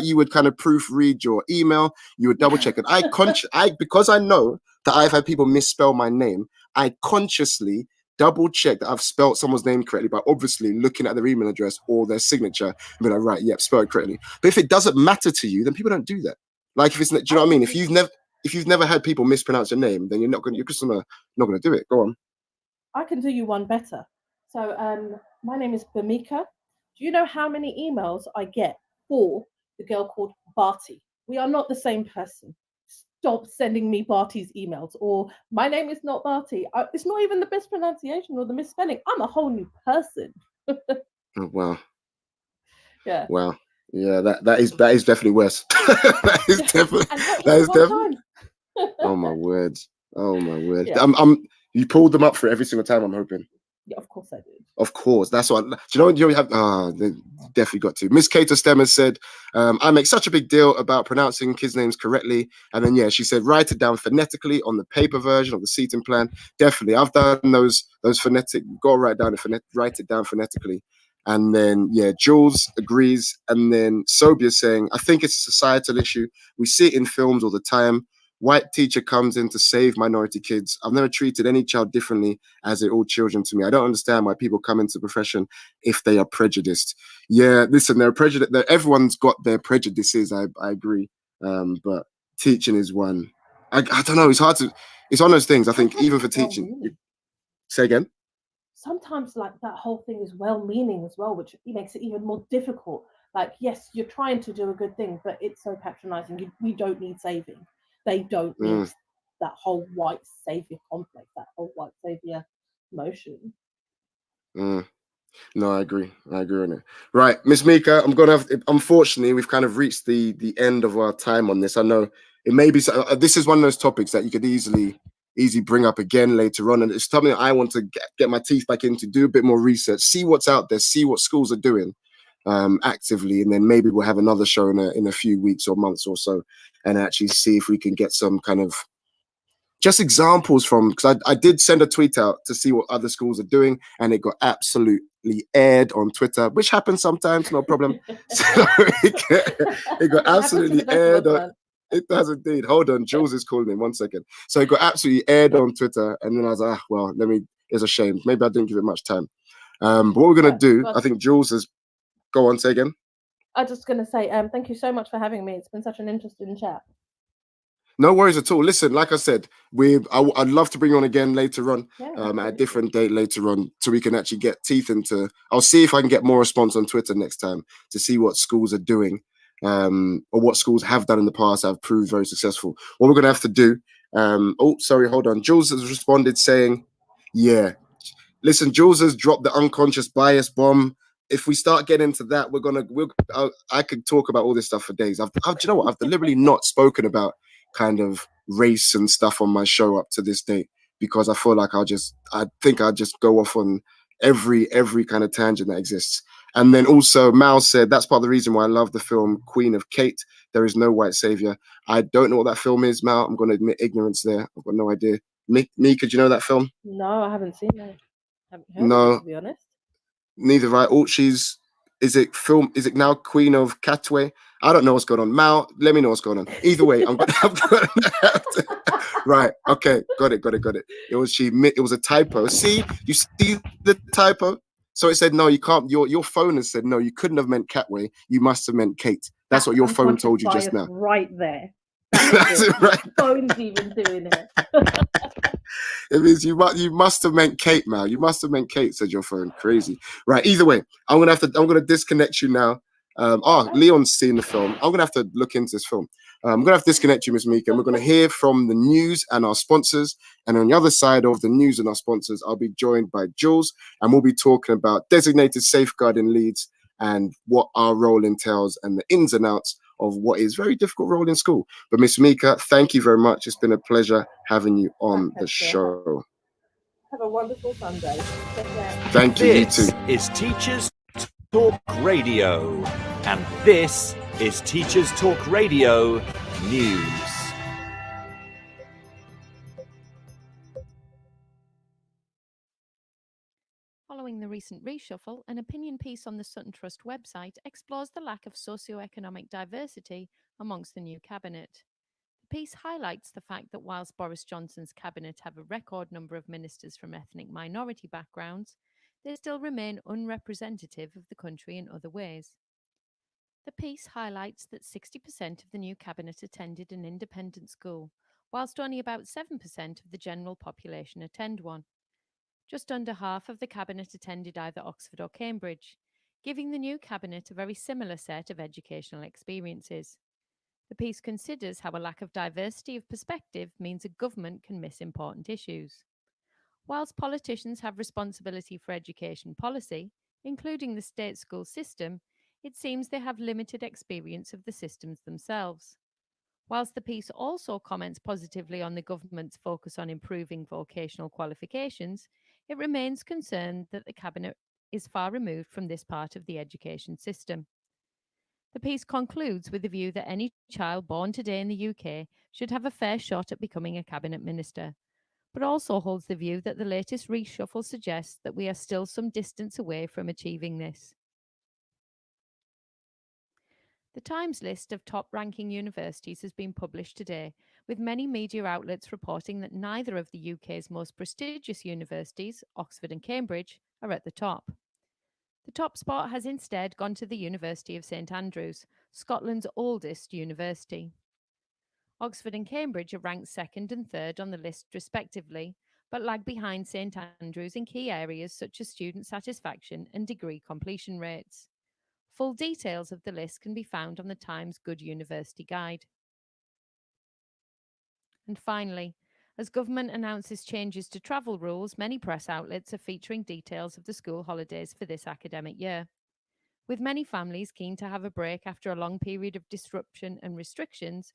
you would kind of proofread your email. You would double check it. Because I know that I've had people misspell my name, I consciously double check that I've spelled someone's name correctly by obviously looking at their email address or their signature and be like, right, yep, spell it correctly. But if it doesn't matter to you, then people don't do that. Like if it's, do you know what I mean? If you've never had people mispronounce your name, then you're just not gonna do it. Go on. I can do you one better. So my name is Bamika. Do you know how many emails I get for the girl called Barty? We are not the same person. Stop sending me Barty's emails. Or my name is not Barty. It's not even the best pronunciation or the misspelling. I'm a whole new person. Oh, wow. Yeah. Wow. Yeah, that is definitely worse. that is definitely. Oh my words. Oh my word. Yeah. You pulled them up for every single time, I'm hoping. Yeah, of course I did. Of course. That's what. Do you know what you have? They definitely got to. Miss Cater Stemmer said, I make such a big deal about pronouncing kids' names correctly. And then, she said, write it down phonetically on the paper version of the seating plan. Definitely. I've done those phonetic. Go write it down phonetically. And then, Jules agrees. And then Sobia saying, I think it's a societal issue. We see it in films all the time. White teacher comes in to save minority kids. I've never treated any child differently as they're all children to me. I don't understand why people come into the profession if they are prejudiced. Yeah, listen, they're prejudiced. Everyone's got their prejudices. I agree. But teaching is one. I don't know. It's hard to. it's one of those things. I think Sometimes even for it's teaching. well-meaning. Say again. Sometimes like that whole thing is well-meaning as well, which makes it even more difficult. Like, yes, you're trying to do a good thing, but it's so patronizing. We don't need saving. They don't need Mm, that whole white savior complex, that whole white savior motion. mm. No, I agree. I agree on it. Right, Miss Mika, I'm gonna have. Unfortunately, we've kind of reached the end of our time on this. I know it may be. This is one of those topics that you could easily bring up again later on, and it's something that I want to get my teeth back into, do a bit more research, see what's out there, see what schools are doing actively, and then maybe we'll have another show in a few weeks or months or so, and actually see if we can get some kind of just examples from, because I did send a tweet out to see what other schools are doing, and it got absolutely aired on Twitter, which happens sometimes, no problem. So it got absolutely aired. It does indeed. Hold on, Jules is calling me. 1 second. So it got absolutely aired on Twitter, and then I was like, well, let me. It's a shame. Maybe I didn't give it much time. But what we're gonna do, I think Jules has. Go on, say again. I was just gonna say, thank you so much for having me. It's been such an interesting chat. No worries at all. Listen, like I said, I'd love to bring you on again later on, at a different date later on, so we can actually get teeth into. I'll see if I can get more response on Twitter next time to see what schools are doing, or what schools have done in the past that have proved very successful. What we're gonna have to do. Oh, sorry, hold on. Jules has responded saying, "Yeah, listen, Jules has dropped the unconscious bias bomb. If we start getting into that, I could talk about all this stuff for days. Do you know what? I've deliberately not spoken about kind of race and stuff on my show up to this date because I feel like I think I'll just go off on every kind of tangent that exists. And then also Mal said that's part of the reason why I love the film Queen of Kate. There is no white savior. I don't know what that film is, Mal. I'm going to admit ignorance there. I've got no idea. Mika, do you know that film? No, I haven't seen that. I haven't heard of it, No, to be honest. neither right. Oh, is it film? Is it now Queen of Katwe? I don't know what's going on. Mal, let me know what's going on. Either way, I'm gonna right. Okay, got it. It was a typo. See, you see the typo. So it said no, you can't. Your phone has said no, you couldn't have meant Catway. You must have meant Kate. That's what your phone told you just now. Right there. That's it. Right. Phone's even doing it. It means you must have meant Kate, Mal. You must have meant Kate, said your phone. Crazy. Right. Either way, I'm gonna disconnect you now. Leon's seen the film. I'm gonna have to look into this film. I'm gonna have to disconnect you, Ms. Mika, and we're gonna hear from the news and our sponsors. And on the other side of the news and our sponsors, I'll be joined by Jules, and we'll be talking about designated safeguarding leads and what our role entails and the ins and outs of what is very difficult role in school. But Miss Mika, thank you very much. It's been a pleasure having you on the show. Have a wonderful Sunday. Thank you, you too. This is Teachers Talk Radio, and this is Teachers Talk Radio News. Following the recent reshuffle, an opinion piece on the Sutton Trust website explores the lack of socio-economic diversity amongst the new cabinet. The piece highlights the fact that whilst Boris Johnson's cabinet have a record number of ministers from ethnic minority backgrounds, they still remain unrepresentative of the country in other ways. The piece highlights that 60% of the new cabinet attended an independent school, whilst only about 7% of the general population attend one. Just under half of the cabinet attended either Oxford or Cambridge, giving the new cabinet a very similar set of educational experiences. The piece considers how a lack of diversity of perspective means a government can miss important issues. Whilst politicians have responsibility for education policy, including the state school system, it seems they have limited experience of the systems themselves. Whilst the piece also comments positively on the government's focus on improving vocational qualifications, it remains concerned that the Cabinet is far removed from this part of the education system. The piece concludes with the view that any child born today in the UK should have a fair shot at becoming a Cabinet Minister, but also holds the view that the latest reshuffle suggests that we are still some distance away from achieving this. The Times list of top-ranking universities has been published today, with many media outlets reporting that neither of the UK's most prestigious universities, Oxford and Cambridge, are at the top. The top spot has instead gone to the University of St Andrews, Scotland's oldest university. Oxford and Cambridge are ranked second and third on the list respectively, but lag behind St Andrews in key areas such as student satisfaction and degree completion rates. Full details of the list can be found on the Times Good University Guide. And finally, as government announces changes to travel rules, many press outlets are featuring details of the school holidays for this academic year. With many families keen to have a break after a long period of disruption and restrictions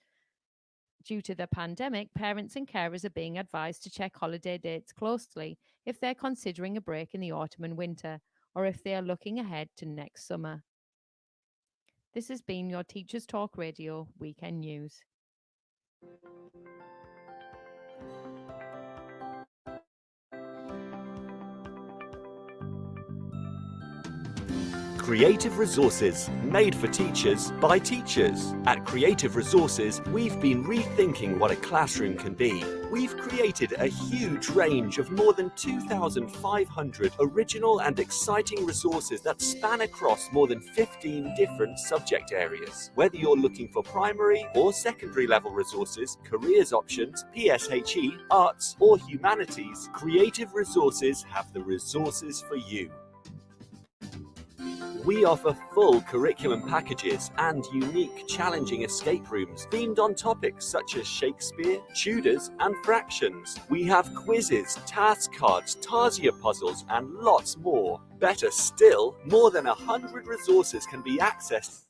due to the pandemic, parents and carers are being advised to check holiday dates closely if they're considering a break in the autumn and winter, or if they are looking ahead to next summer. This has been your Teachers Talk Radio Weekend News. Creative Resources, made for teachers by teachers. At Creative Resources, we've been rethinking what a classroom can be. We've created a huge range of more than 2,500 original and exciting resources that span across more than 15 different subject areas. Whether you're looking for primary or secondary level resources, careers options, PSHE, arts or humanities, Creative Resources have the resources for you. We offer full curriculum packages and unique, challenging escape rooms themed on topics such as Shakespeare, Tudors, and fractions. We have quizzes, task cards, Tarsier puzzles, and lots more. Better still, more than 100 resources can be accessed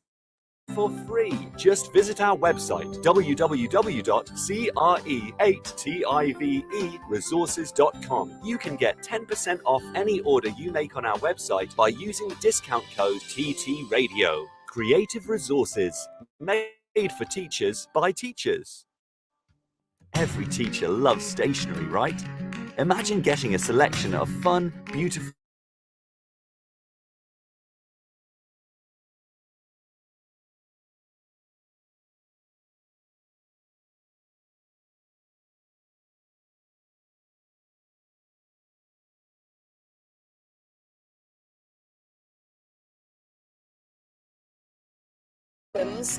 for free. Just visit our website www.cre8tiveresources.com. You can get 10% off any order you make on our website by using discount code TTRadio. Creative Resources, made for teachers by teachers. Every teacher loves stationery, right? Imagine getting a selection of fun, beautiful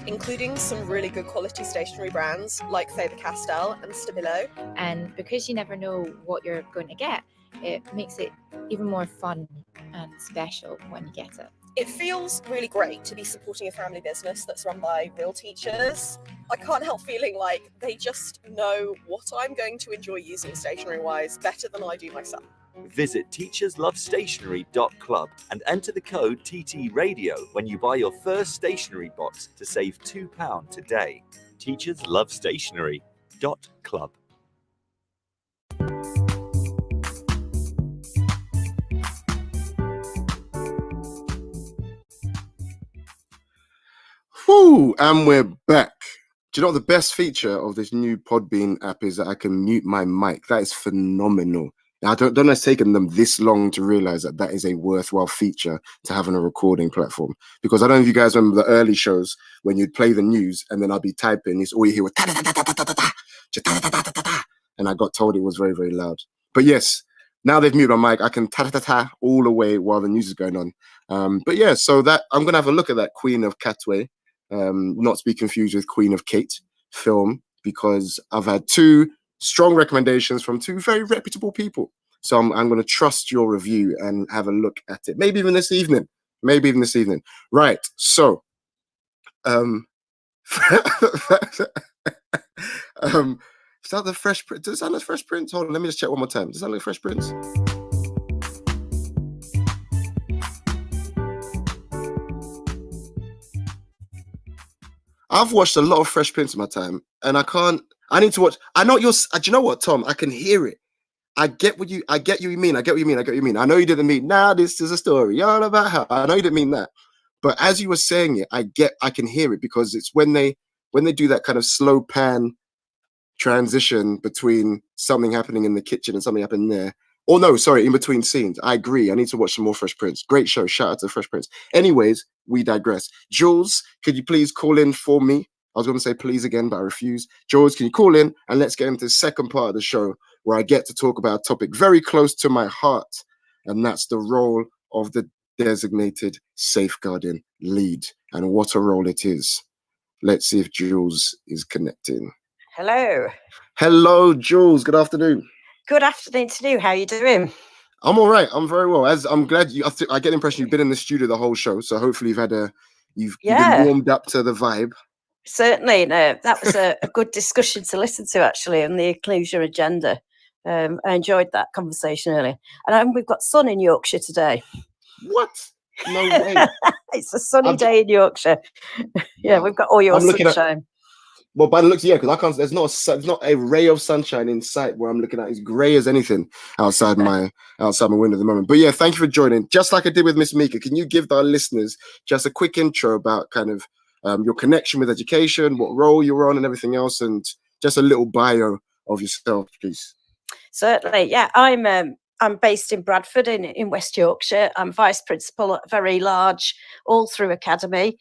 including some really good quality stationery brands like Faber-Castell and Stabilo. And because you never know what you're going to get, it makes it even more fun and special when you get it. It feels really great to be supporting a family business that's run by real teachers. I can't help feeling like they just know what I'm going to enjoy using stationery-wise better than I do myself. Visit teacherslovestationery.club and enter the code TTRadio when you buy your first stationery box to save £2 today. teacherslovestationery.club. Whoo, and we're back. Do you know what the best feature of this new Podbean app is? That I can mute my mic. That is phenomenal. Now, I don't know it's taken them this long to realize that that is a worthwhile feature to have on a recording platform. Because I don't know if you guys remember the early shows when you'd play the news and then I'd be typing, it's all you hear was ta-ta-ta-ta-ta-ta-ta, and I got told it was very, very loud. But yes, now they've muted my mic, I can ta-ta-ta-ta all the way while the news is going on. But yeah, so that I'm going to have a look at that Queen of Katwe, not to be confused with Queen of Kate film, because I've had two strong recommendations from two very reputable people. So I'm going to trust your review and have a look at it. Maybe even this evening. Right. So, is that the Fresh Prince? Does it sound like Fresh Prince? Hold on, let me just check one more time. Does it sound like Fresh Prince? I've watched a lot of Fresh Prince in my time, and I need to watch. I know do you know what, Tom? I can hear it. I get what you mean. I know you didn't mean, nah, this is a story all about her. I know you didn't mean that. But as you were saying it, I can hear it, because it's when they do that kind of slow pan transition between something happening in the kitchen and something happening there. Oh no, sorry, in between scenes. I agree. I need to watch some more Fresh Prince. Great show. Shout out to Fresh Prince. Anyways, we digress. Jules, could you please call in for me? I was going to say please again, but I refuse. Jules, can you call in and let's get into the second part of the show where I get to talk about a topic very close to my heart, and that's the role of the designated safeguarding lead and what a role it is. Let's see if Jules is connecting. Hello. Hello, Jules. Good afternoon. Good afternoon to you. How are you doing? I'm all right. I'm very well. As I'm glad you. I get the impression you've been in the studio the whole show, so hopefully you've been warmed up to the vibe. Certainly. No, that was a good discussion to listen to, actually, on the inclusion agenda. I enjoyed that conversation earlier. And we've got sun in Yorkshire today. What? No way. It's a sunny day in Yorkshire. Yeah, we've got all your sunshine. Well, by the looks, yeah, because I can't. There's not a ray of sunshine in sight where I'm looking at. It's grey as anything outside my window at the moment. But yeah, thank you for joining. Just like I did with Miss Mika, can you give our listeners just a quick intro about kind of your connection with education, what role you're on, and everything else, and just a little bio of yourself, please? Certainly, yeah. I'm based in Bradford in West Yorkshire. I'm vice principal at a very large all-through academy.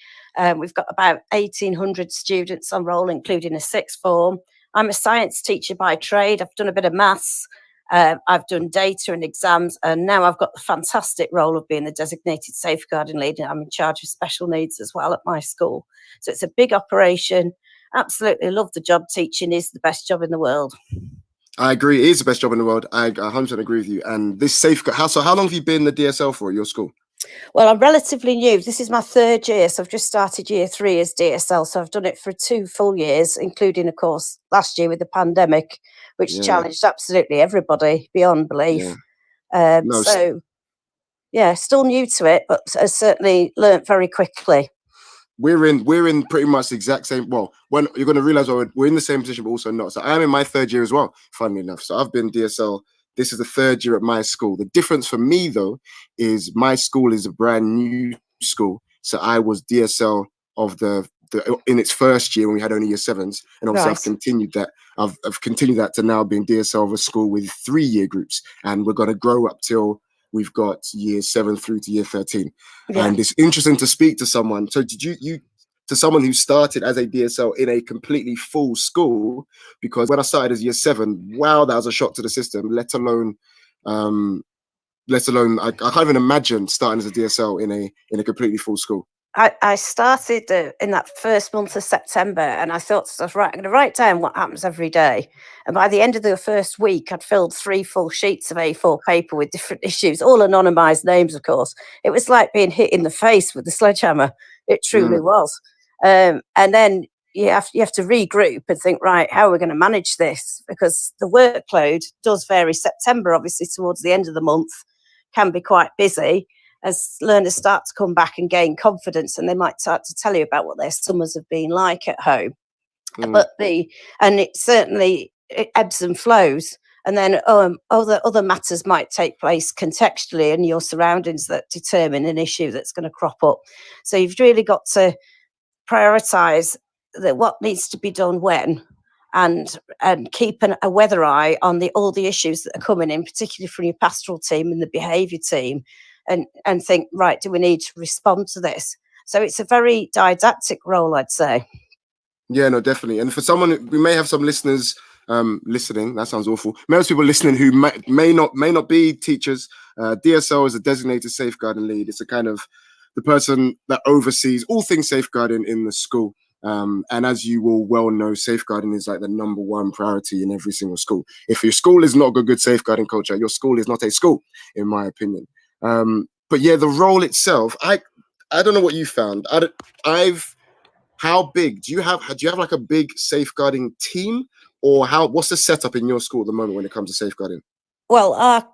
We've got about 1,800 students on roll, including a sixth form. I'm a science teacher by trade. I've done a bit of maths. I've done data and exams, and now I've got the fantastic role of being the designated safeguarding leader. I'm in charge of special needs as well at my school. So it's a big operation. Absolutely love the job. Teaching is the best job in the world. I agree. It is the best job in the world. I 100% agree with you. And this safeguard, how long have you been in the DSL for at your school? Well, I'm relatively new. This is my third year, so I've just started year 3 as DSL. So I've done it for 2 full years, including, of course, last year with the pandemic, which challenged absolutely everybody beyond belief. So, yeah, still new to it, but has certainly learnt very quickly. We're in pretty much the exact same. Well, when you're going to realize we're in the same position, but also not. So I'm in my third year as well, funnily enough. So I've been DSL. This is the third year at my school. The difference for me, though, is my school is a brand new school. So I was DSL of the in its first year when we had only year 7s, and obviously I've continued that. I've continued that to now being DSL of a school with 3-year groups, and we're going to grow up till we've got year 7 through to year 13. Yeah. And it's interesting to speak to someone. So did you to someone who started as a DSL in a completely full school? Because when I started as year 7, wow, that was a shock to the system, let alone I can't even imagine starting as a DSL in a completely full school. I started in that first month of September, and I thought to myself, right, I'm going to write down what happens every day. And by the end of the first week, I'd filled 3 full sheets of A4 paper with different issues, all anonymised names, of course. It was like being hit in the face with the sledgehammer. It truly was. And then you have to regroup and think, right, how are we going to manage this? Because the workload does vary. September, obviously, towards the end of the month, can be quite busy as learners start to come back and gain confidence, and they might start to tell you about what their summers have been like at home. But it certainly ebbs and flows, and then other matters might take place contextually in your surroundings that determine an issue that's going to crop up. So you've really got to prioritize what needs to be done when, and keep a weather eye on all the issues that are coming in, particularly from your pastoral team and the behaviour team, and think, right, do we need to respond to this? So it's a very didactic role, I'd say. Yeah, no, definitely. And for someone, we may have some listeners listening. That sounds awful. Most people listening who may not be teachers. DSL is a designated safeguarding lead. It's a kind of the person that oversees all things safeguarding in the school. And as you will well know, safeguarding is like the #1 priority in every single school. If your school is not a good safeguarding culture, your school is not a school, in my opinion. But yeah, the role itself, I don't know what you found. How big do you have like a big safeguarding team, or what's the setup in your school at the moment when it comes to safeguarding? Well, our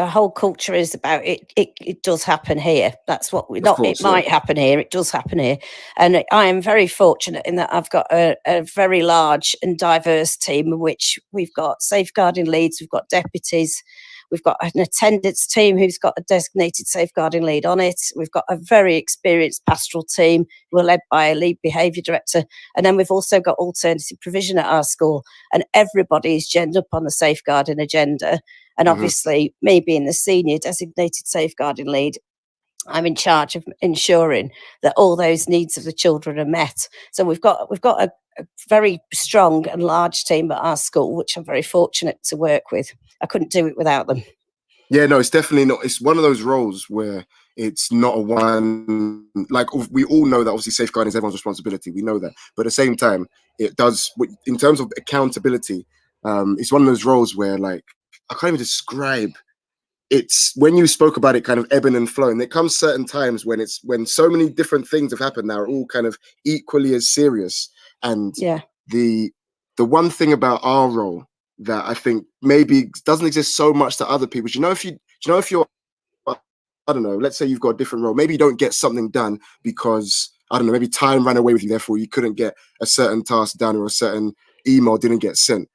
whole culture is about it does happen here. That's what it might happen here. It does happen here. And I am very fortunate in that I've got a very large and diverse team in which we've got safeguarding leads, we've got deputies, we've got an attendance team who's got a designated safeguarding lead on it. We've got a very experienced pastoral team who are led by a lead behaviour director. And then we've also got alternative provision at our school. And everybody is genned up on the safeguarding agenda. And obviously, me being the senior designated safeguarding lead, I'm in charge of ensuring that all those needs of the children are met. So we've got a very strong and large team at our school, which I'm very fortunate to work with. I couldn't do it without them. Yeah, no, it's definitely not. It's one of those roles where It's not a one, like we all know that obviously safeguarding is everyone's responsibility. We know that, but at the same time, it does in terms of accountability. It's one of those roles where like I can't even describe. It's when you spoke about it kind of ebbing and flowing. There comes certain times when so many different things have happened that are all kind of equally as serious. And the one thing about our role that I think maybe doesn't exist so much to other people. If you're, I don't know, let's say you've got a different role, maybe you don't get something done because, I don't know, maybe time ran away with you, therefore you couldn't get a certain task done or a certain email didn't get sent.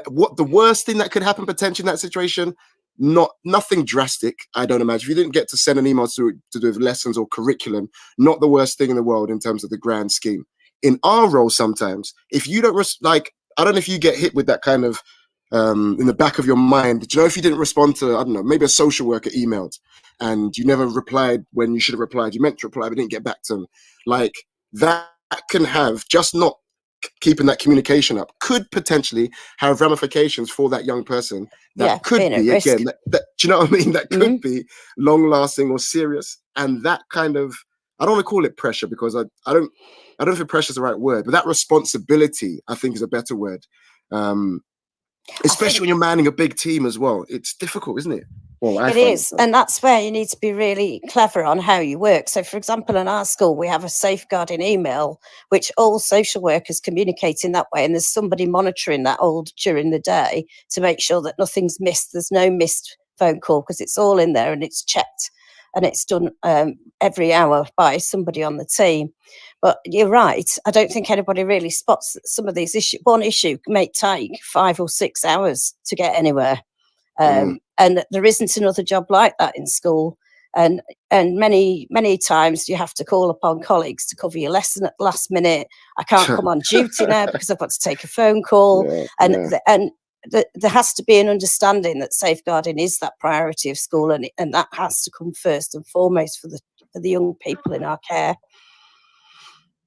What the worst thing that could happen potentially in that situation, nothing drastic, I don't imagine. If you didn't get to send an email to do with lessons or curriculum, not the worst thing in the world in terms of the grand scheme. In our role sometimes, if you don't, I don't know if you get hit with that kind of, in the back of your mind, do you know if you didn't respond to, I don't know, maybe a social worker emailed and you never replied when you should have replied, you meant to reply but didn't get back to them, like that can have, just not keeping that communication up could potentially have ramifications for that young person that could be, again, that do you know what I mean, that could be long lasting or serious. And that kind of, I don't want to call it pressure because I don't know if pressure is the right word, but that responsibility I think is a better word. Especially when you're manning a big team as well. It's difficult, isn't it? Well, it is. And that's where you need to be really clever on how you work. So, for example, in our school, we have a safeguarding email, which all social workers communicate in that way. And there's somebody monitoring that all during the day to make sure that nothing's missed. There's no missed phone call because it's all in there and it's checked. And it's done every hour by somebody on the team. But you're right. I don't think anybody really spots that some of these issues. One issue may take 5 or 6 hours to get anywhere. And there isn't another job like that in school. And many times you have to call upon colleagues to cover your lesson at the last minute. I can't come on duty now because I've got to take a phone call. There has to be an understanding that safeguarding is that priority of school, and that has to come first and foremost for the young people in our care.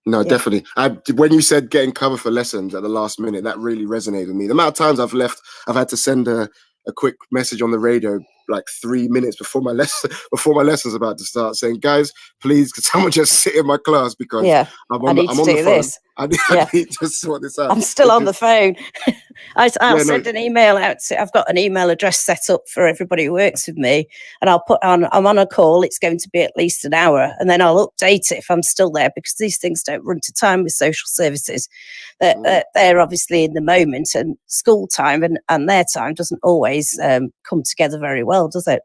No, definitely. When you said getting cover for lessons at the last minute, that really resonated with me. The amount of times I've had to send a quick message on the radio like 3 minutes before my lesson's about to start, saying, "Guys, please, could someone just sit in my class because I'm on the phone. I need to sort this out." I'm still on the phone. I'll send an email out. I've got an email address set up for everybody who works with me, and I'll put on, I'm on a call. It's going to be at least an hour, and then I'll update it if I'm still there, because these things don't run to time with social services. They're obviously in the moment, and school time and their time doesn't always come together very well, does it?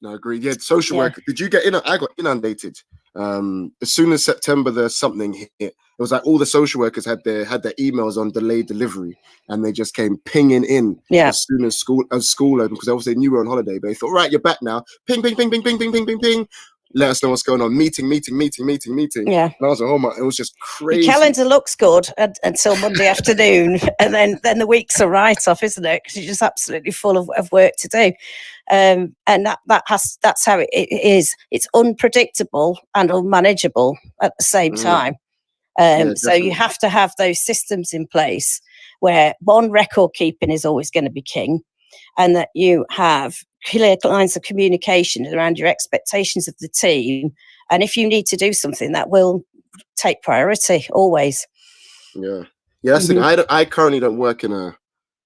No, agreed. Yeah, social work. Did you get in? I got inundated. As soon as September the something hit, it was like all the social workers had their emails on delayed delivery, and they just came pinging in as soon as school opened, because obviously they knew we were on holiday. But they thought, right, you're back now. Ping, ping, ping, ping, ping, ping, ping, ping, ping. Let us know what's going on. Meeting. Yeah. And I was like, oh my, it was just crazy. Your calendar looks good until Monday afternoon, and then the week's a write-off, isn't it? Because you're just absolutely full of work to do. And that's how it is. It's unpredictable and unmanageable at the same time. So you have to have those systems in place where one, record keeping is always going to be king, and that you have clear lines of communication around your expectations of the team. And if you need to do something, that will take priority always. Yeah, that's the thing. I currently don't work in a,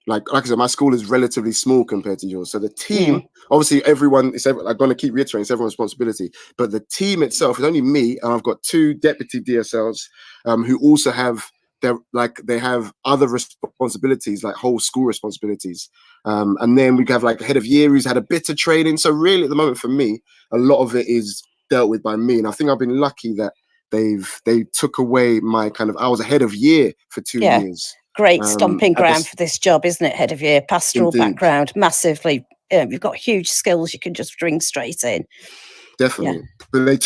like I said, my school is relatively small compared to yours. So the team, obviously everyone, I'm going to keep reiterating, it's everyone's responsibility, but the team itself is only me, and I've got 2 deputy DSLs who also have they have other responsibilities, like whole school responsibilities. And then we have like a head of year who's had a bit of training. So really at the moment for me, a lot of it is dealt with by me. And I think I've been lucky that they took away my kind of, I was a head of year for 2 years. Great stomping ground for this job, isn't it? Head of year, pastoral background, massively. You've got huge skills you can just bring straight in. Definitely. Yeah. But they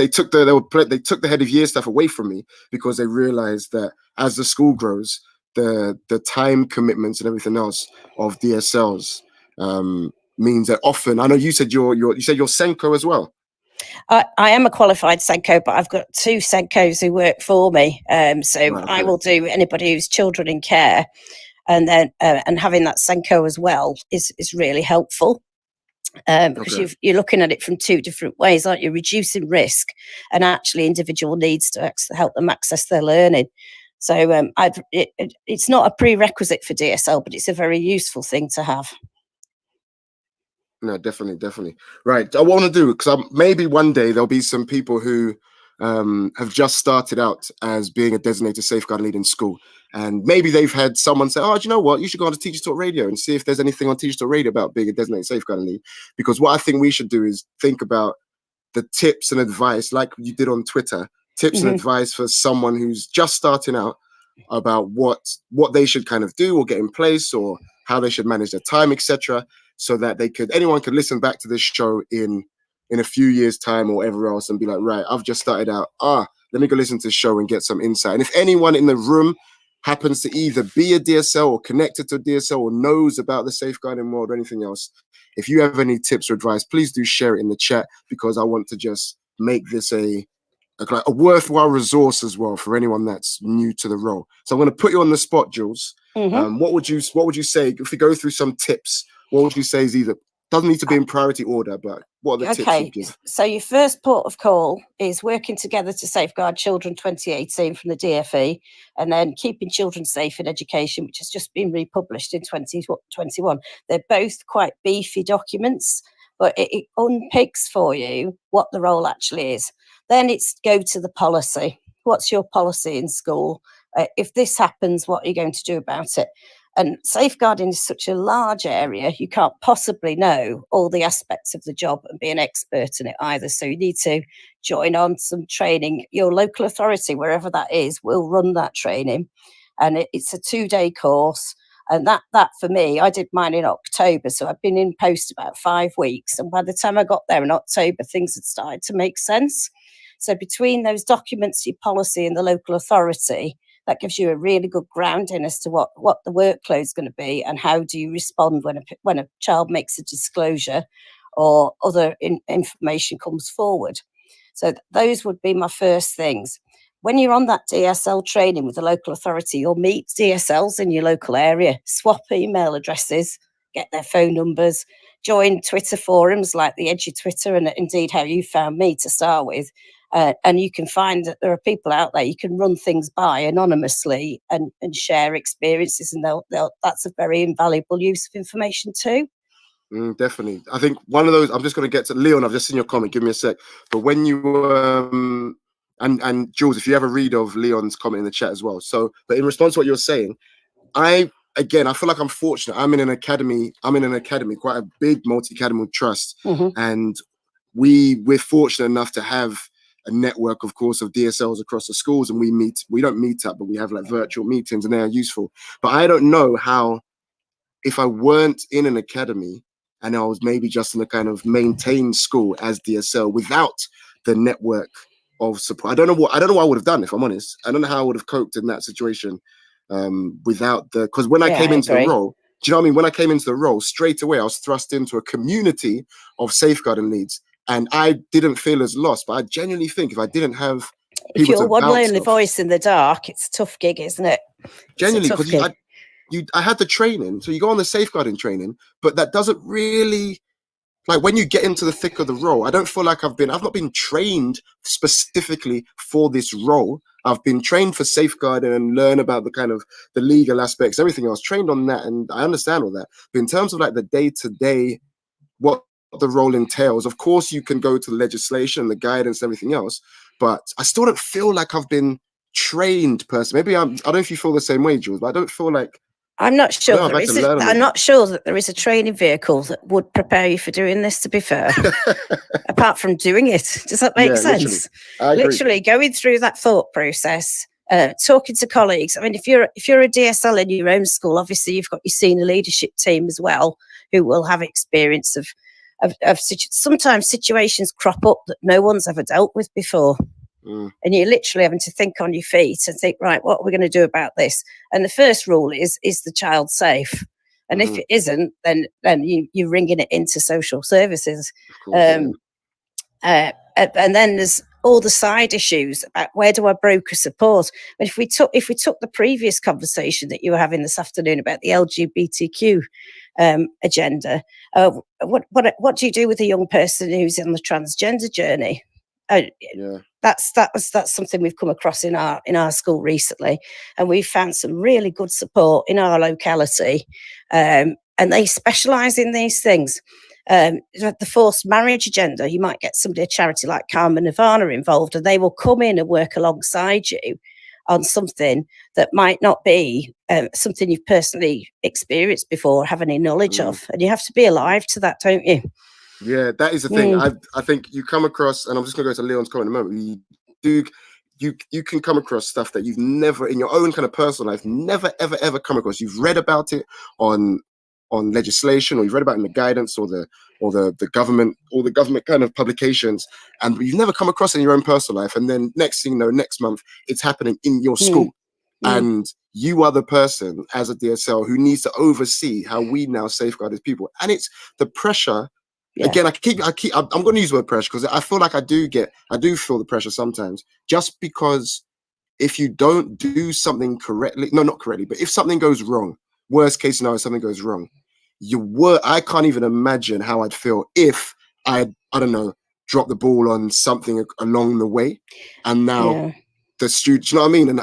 took the head of year stuff away from me because they realized that as the school grows, the time commitments and everything else of DSLs means that often, I know you said you're Senko as well. I am a qualified Senko, but I've got 2 Senkos who work for me. I will do anybody who's children in care, and then and having that Senko as well is really helpful. because Okay. you're looking at it from two different ways, aren't you? Reducing risk and actually individual needs to help them access their learning. So it's not a prerequisite for DSL, but it's a very useful thing to have. No, definitely. Right. I want to do, because maybe one day there'll be some people who have just started out as being a designated safeguard lead in school. And maybe they've had someone say, oh, do you know what? You should go on to Teachers Talk Radio and see if there's anything on Teachers Talk Radio about being a designated safeguard lead. Because what I think we should do is think about the tips and advice, like you did on Twitter, tips and advice for someone who's just starting out about what they should kind of do or get in place, or how they should manage their time, etc., so that anyone could listen back to this show in a few years' time or whatever else and be like, right, I've just started out. Let me go listen to the show and get some insight. And if anyone in the room happens to either be a DSL or connected to a DSL or knows about the safeguarding world or anything else, if you have any tips or advice, please do share it in the chat, because I want to just make this a worthwhile resource as well for anyone that's new to the role. So I'm going to put you on the spot, Jules. What would you say if we go through some tips? What would you say is doesn't need to be in priority order, but what are the tips you give? So your first port of call is working together to safeguard children 2018 from the DFE, and then keeping children safe in education, which has just been republished in 2021. They're both quite beefy documents, but it unpicks for you what the role actually is. Then it's go to the policy. What's your policy in school? If this happens, what are you going to do about it? And safeguarding is such a large area, you can't possibly know all the aspects of the job and be an expert in it either. So you need to join on some training. Your local authority, wherever that is, will run that training. And it's a 2-day course. And that for me, I did mine in October. So I've been in post about 5 weeks. And by the time I got there in October, things had started to make sense. So between those documents, your policy and the local authority, that gives you a really good grounding as to what the workload is going to be, and how do you respond when a child makes a disclosure or other information comes forward. So those would be my first things. When you're on that DSL training with the local authority, you'll meet DSLs in your local area, swap email addresses, get their phone numbers, join Twitter forums like the Edgy Twitter, and indeed how you found me to start with. And you can find that there are people out there you can run things by anonymously and share experiences, and that's a very invaluable use of information too. Definitely. I think one of those, I'm just going to get to Leon. I've just seen your comment. Give me a sec. But when you and Jules, if you ever read of Leon's comment in the chat as well. So, but in response to what you're saying, I feel like I'm fortunate. I'm in an academy, quite a big multi-academy trust, and we're fortunate enough to have a network, of course, of DSLs across the schools, and we don't meet up, but we have like virtual meetings, and they are useful. But I don't know how, if I weren't in an academy and I was maybe just in a kind of maintained school as DSL without the network of support, I don't know what I would have done, if I'm honest. I don't know how I would have coped in that situation without because when I came into the role, do you know what I mean? When I came into the role, straight away I was thrust into a community of safeguarding leads. And I didn't feel as lost, but I genuinely think if I didn't have if you're one lonely voice in the dark, it's a tough gig, isn't it? Genuinely, because I had the training, so you go on the safeguarding training, but that doesn't really, like, when you get into the thick of the role, I don't feel like I've not been trained specifically for this role. I've been trained for safeguarding and learn about the kind of the legal aspects, everything else, trained on that, and I understand all that. But in terms of like the day-to-day, what the role entails, of course you can go to the legislation, the guidance, everything else, but I still don't feel like I've been trained person. Maybe I don't know if you feel the same way, Jules, but I don't feel like I'm not sure that there is a training vehicle that would prepare you for doing this, to be fair. Apart from doing it. Does that make sense? Literally going through that thought process, talking to colleagues. I mean, if you're a DSL in your own school, obviously you've got your senior leadership team as well, who will have experience of sometimes situations crop up that no one's ever dealt with before. And you're literally having to think on your feet and think, right, what are we going to do about this? And the first rule is the child safe? And if it isn't, then you're ringing it into social services. And then there's all the side issues about where do I broker support. But if we took the previous conversation that you were having this afternoon about the LGBTQ agenda, what do you do with a young person who's on the transgender journey? Yeah. That's something we've come across in our school recently, and we've found some really good support in our locality, and they specialise in these things. The forced marriage agenda, you might get somebody, a charity like Karma Nirvana, involved, and they will come in and work alongside you on something that might not be something you've personally experienced before, have any knowledge of, and you have to be alive to that, don't you? Yeah, that is the thing. I think you come across, and I'm just going to go to Leon's comment in a moment. You can come across stuff that you've never, in your own kind of personal life, never ever come across. You've read about it on legislation, or you've read about it in the guidance, or the government, all the government kind of publications, and you've never come across it in your own personal life. And then next thing you know, next month, it's happening in your school, and you are the person as a DSL who needs to oversee how we now safeguard as people. And it's the pressure. Yeah. Again, I'm going to use the word pressure because I feel like I do feel the pressure sometimes, just because if you don't do something correctly, no, not correctly, but if something goes wrong, worst case scenario, something goes wrong, I can't even imagine how I'd feel if I don't know, dropped the ball on something along the way, and now the students, you know what I mean? And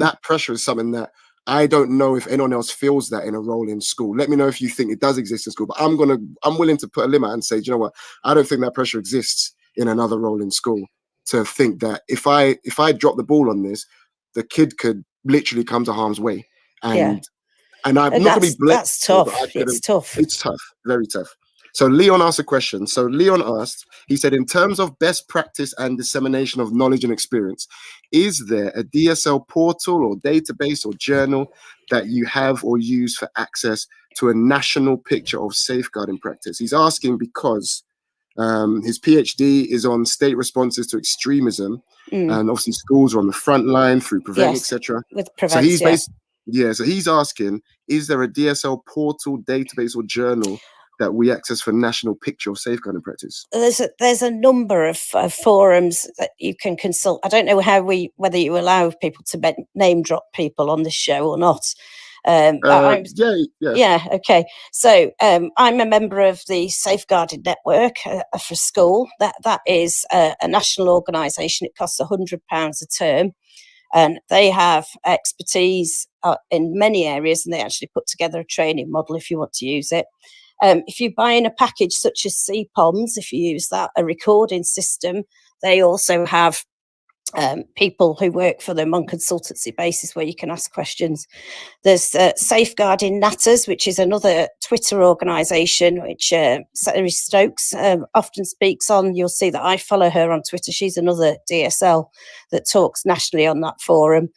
that pressure is something that I don't know if anyone else feels that in a role in school. Let me know if you think it does exist in school, but I'm willing to put a limit and say, you know what? I don't think that pressure exists in another role in school, to think that if I drop the ball on this, the kid could literally come to harm's way. And I'm not going to be blamed. That's tough. It's tough. It's tough. Very tough. So Leon asked a question. So Leon asked, he said, in terms of best practice and dissemination of knowledge and experience, is there a DSL portal or database or journal that you have or use for access to a national picture of safeguarding practice? He's asking because his PhD is on state responses to extremism, and obviously schools are on the front line through Prevent, etc. With Prevent, so he's asking, is there a DSL portal, database, or journal that we access for national picture of safeguarding practice? There's a number of forums that you can consult. I don't know whether you allow people to name drop people on this show or not. Okay. So I'm a member of the Safeguarding Network for school. That is a national organisation. It costs £100 a term. And they have expertise in many areas, and they actually put together a training model if you want to use it. If you buy in a package such as CPOMS, if you use that, a recording system, they also have people who work for them on consultancy basis where you can ask questions. There's Safeguarding Natters, which is another Twitter organisation, which Sarah Stokes often speaks on. You'll see that I follow her on Twitter. She's another DSL that talks nationally on that forum.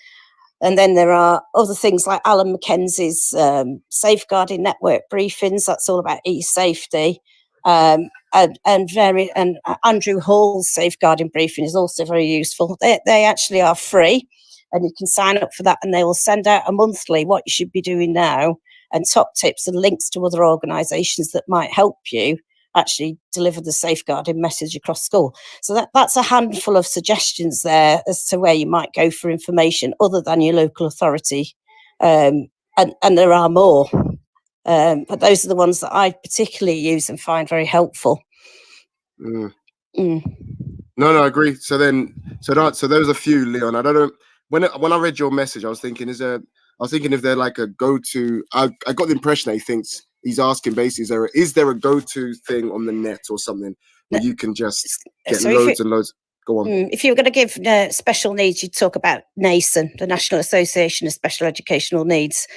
And then there are other things like Alan McKenzie's Safeguarding Network briefings. That's all about e-safety. And Andrew Hall's safeguarding briefing is also very useful. They actually are free, and you can sign up for that, and they will send out a monthly what you should be doing now, and top tips and links to other organisations that might help you actually deliver the safeguarding message across school. So that's a handful of suggestions there as to where you might go for information other than your local authority, and there are more. But those are the ones that I particularly use and find very helpful. No, I agree. So there's a few, Leon. I don't know, when I read your message, I was thinking if they're like a go-to. I got the impression that he's asking basically, is there a go-to thing on the net or something where you can just get loads and loads? Go on. If you were going to give special needs, you'd talk about NASON, the National Association of Special Educational Needs.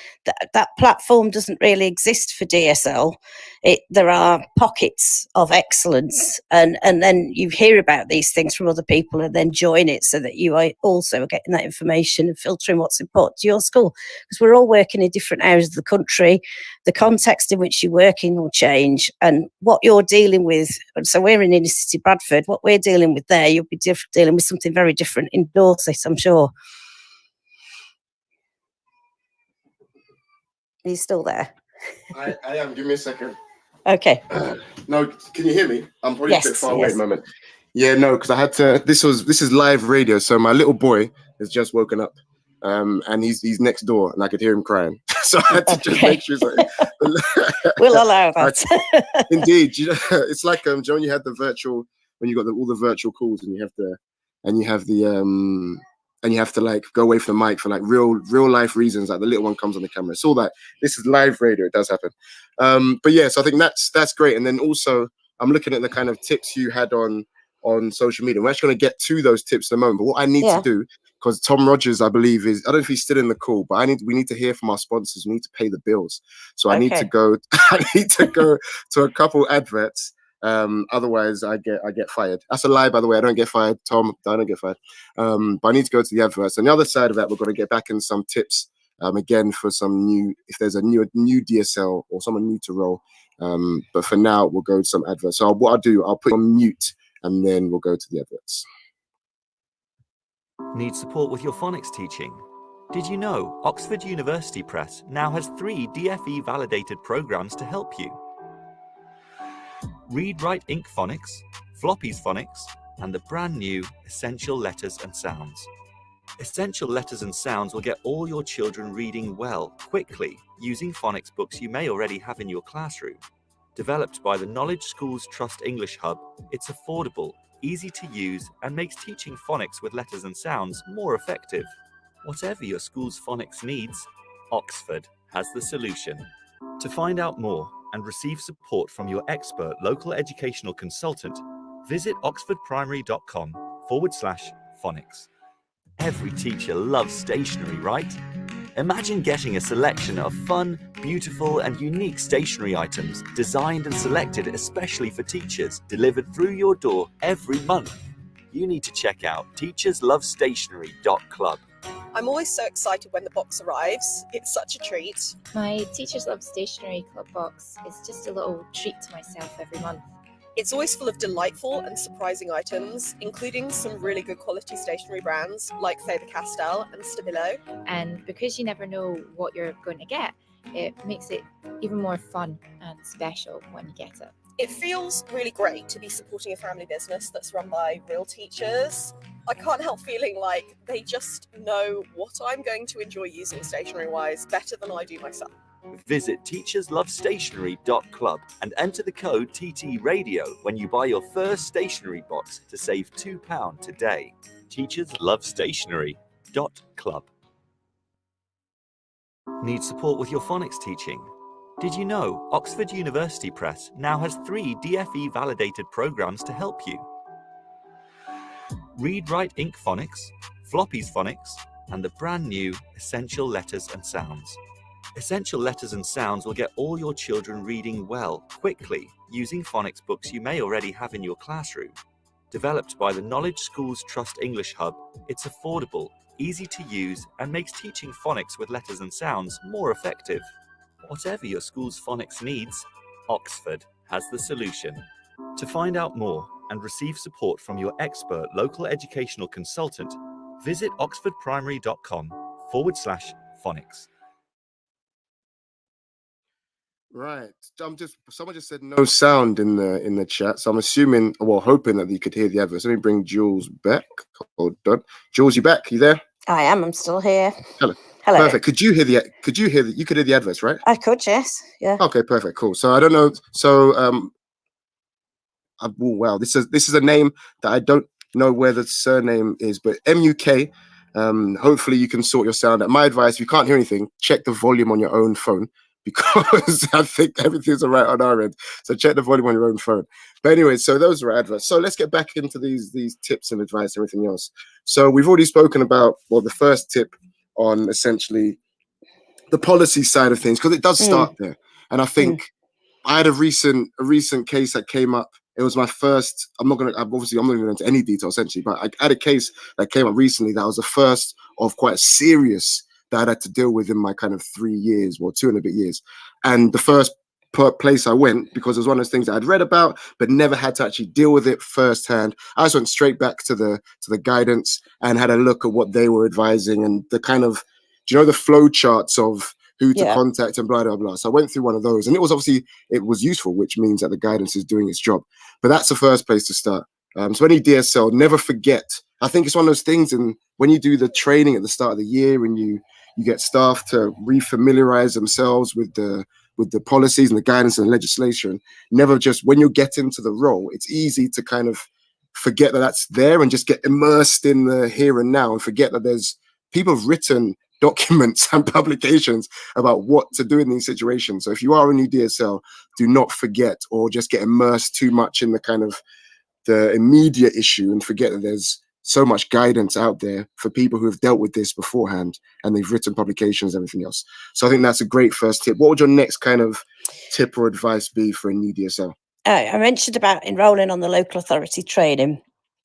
That platform doesn't really exist for DSL. There are pockets of excellence, and then you hear about these things from other people and then join it so that you are also getting that information and filtering what's important to your school. Because we're all working in different areas of the country. The context in which you're working will change, and what you're dealing with. So we're in inner city Bradford. What we're dealing with there, you'll be dealing with something very different in Dorset, I'm sure. Are you still there? I am. Give me a second. Okay. No, can you hear me? I'm probably a bit far away at the moment. Yeah, no, because I had to. This is live radio, so my little boy has just woken up, and he's next door, and I could hear him crying. So I had to just Okay. make sure. We'll allow I- that. Indeed, it's like John. You had the virtual when you got all the virtual calls, and you have to like go away from the mic for like real life reasons. Like the little one comes on the camera. It's all that. This is live radio. It does happen. But yeah, so I think that's great. And then also, I'm looking at the kind of tips you had on social media. We're actually going to get to those tips in a moment. But what I need to do, because Tom Rogers, I believe, I don't know if he's still in the call, but we need to hear from our sponsors. We need to pay the bills. So I need to go. I need to go to a couple adverts. Otherwise, I get fired. That's a lie, by the way. I don't get fired, Tom. I don't get fired. But I need to go to the adverts. On the other side of that, we're going to get back in some tips. Again, for some new, if there's a new DSL or someone new to roll. But for now, we'll go to some adverts. So what I'll do, I'll put you on mute, and then we'll go to the adverts. Need support with your phonics teaching? Did you know Oxford University Press now has 3 DFE validated programs to help you? Read Write Ink Phonics, Floppy's Phonics, and the brand new Essential Letters and Sounds. Essential Letters and Sounds will get all your children reading well, quickly, using phonics books you may already have in your classroom. Developed by the Knowledge Schools Trust English Hub, it's affordable, easy to use, and makes teaching phonics with letters and sounds more effective. Whatever your school's phonics needs, Oxford has the solution. To find out more and receive support from your expert local educational consultant, visit oxfordprimary.com/phonics. Every teacher loves stationery, right? Imagine getting a selection of fun, beautiful, and unique stationery items designed and selected especially for teachers, delivered through your door every month. You need to check out teacherslovestationery.club. I'm always so excited when the box arrives. It's such a treat. My Teachers Love Stationery Club box is just a little treat to myself every month. It's always full of delightful and surprising items, including some really good quality stationery brands like Faber-Castell and Stabilo. And because you never know what you're going to get, it makes it even more fun and special when you get it. It feels really great to be supporting a family business that's run by real teachers. I can't help feeling like they just know what I'm going to enjoy using stationery-wise better than I do myself. Visit teacherslovestationery.club and enter the code TTRadio when you buy your first stationery box to save £2 today. teacherslovestationery.club. Need support with your phonics teaching? Did you know Oxford University Press now has 3 DFE validated programs to help you? Read Write Ink Phonics, Floppy's Phonics, and the brand new Essential Letters and Sounds. Essential Letters and Sounds will get all your children reading well, quickly, using phonics books you may already have in your classroom. Developed by the Knowledge Schools Trust English Hub, it's affordable, easy to use, and makes teaching phonics with letters and sounds more effective. Whatever your school's phonics needs, Oxford has the solution. To find out more and receive support from your expert local educational consultant, visit oxfordprimary.com/phonics. Right. Someone just said no sound in the chat. So I'm assuming, hoping that you could hear the adverts. Let me bring Jules back. Hold on. Jules, you back? You there? I am. I'm still here. Hello. Hello. Perfect. Could you hear you could hear the adverts, right? I could, yes. Yeah. Okay, perfect. Cool. So I don't know. So wow, this is a name that I don't know where the surname is, but MUK. Hopefully you can sort your sound out. My advice, if you can't hear anything, check the volume on your own phone, because I think everything's all right on our end. So check the volume on your own phone. But anyway, so those are adverts. So let's get back into these tips and advice and everything else. So we've already spoken about, the first tip on essentially the policy side of things, because it does start there. And I think I had a recent case that came up. It was my first. I'm not going to go into any detail essentially, but I had a case that came up recently that was the first of quite serious that I had to deal with in my kind of 3 years, 2 and a bit years. And the first place I went, because it was one of those things that I'd read about but never had to actually deal with it firsthand. I just went straight back to the guidance and had a look at what they were advising and the kind of, the flow charts of who to contact and blah, blah, blah. So I went through one of those, and it was useful, which means that the guidance is doing its job. But that's the first place to start. So any DSL, never forget. I think it's one of those things, and when you do the training at the start of the year and you get staff to refamiliarize themselves with the policies and the guidance and the legislation, never just when you get into the role, it's easy to kind of forget that that's there and just get immersed in the here and now and forget that there's people have written documents and publications about what to do in these situations. So if you are a new DSL, do not forget or just get immersed too much in the kind of the immediate issue and forget that there's so much guidance out there for people who have dealt with this beforehand and they've written publications and everything else. So I think that's a great first tip. What would your next kind of tip or advice be for a new DSL? I mentioned about enrolling on the local authority training,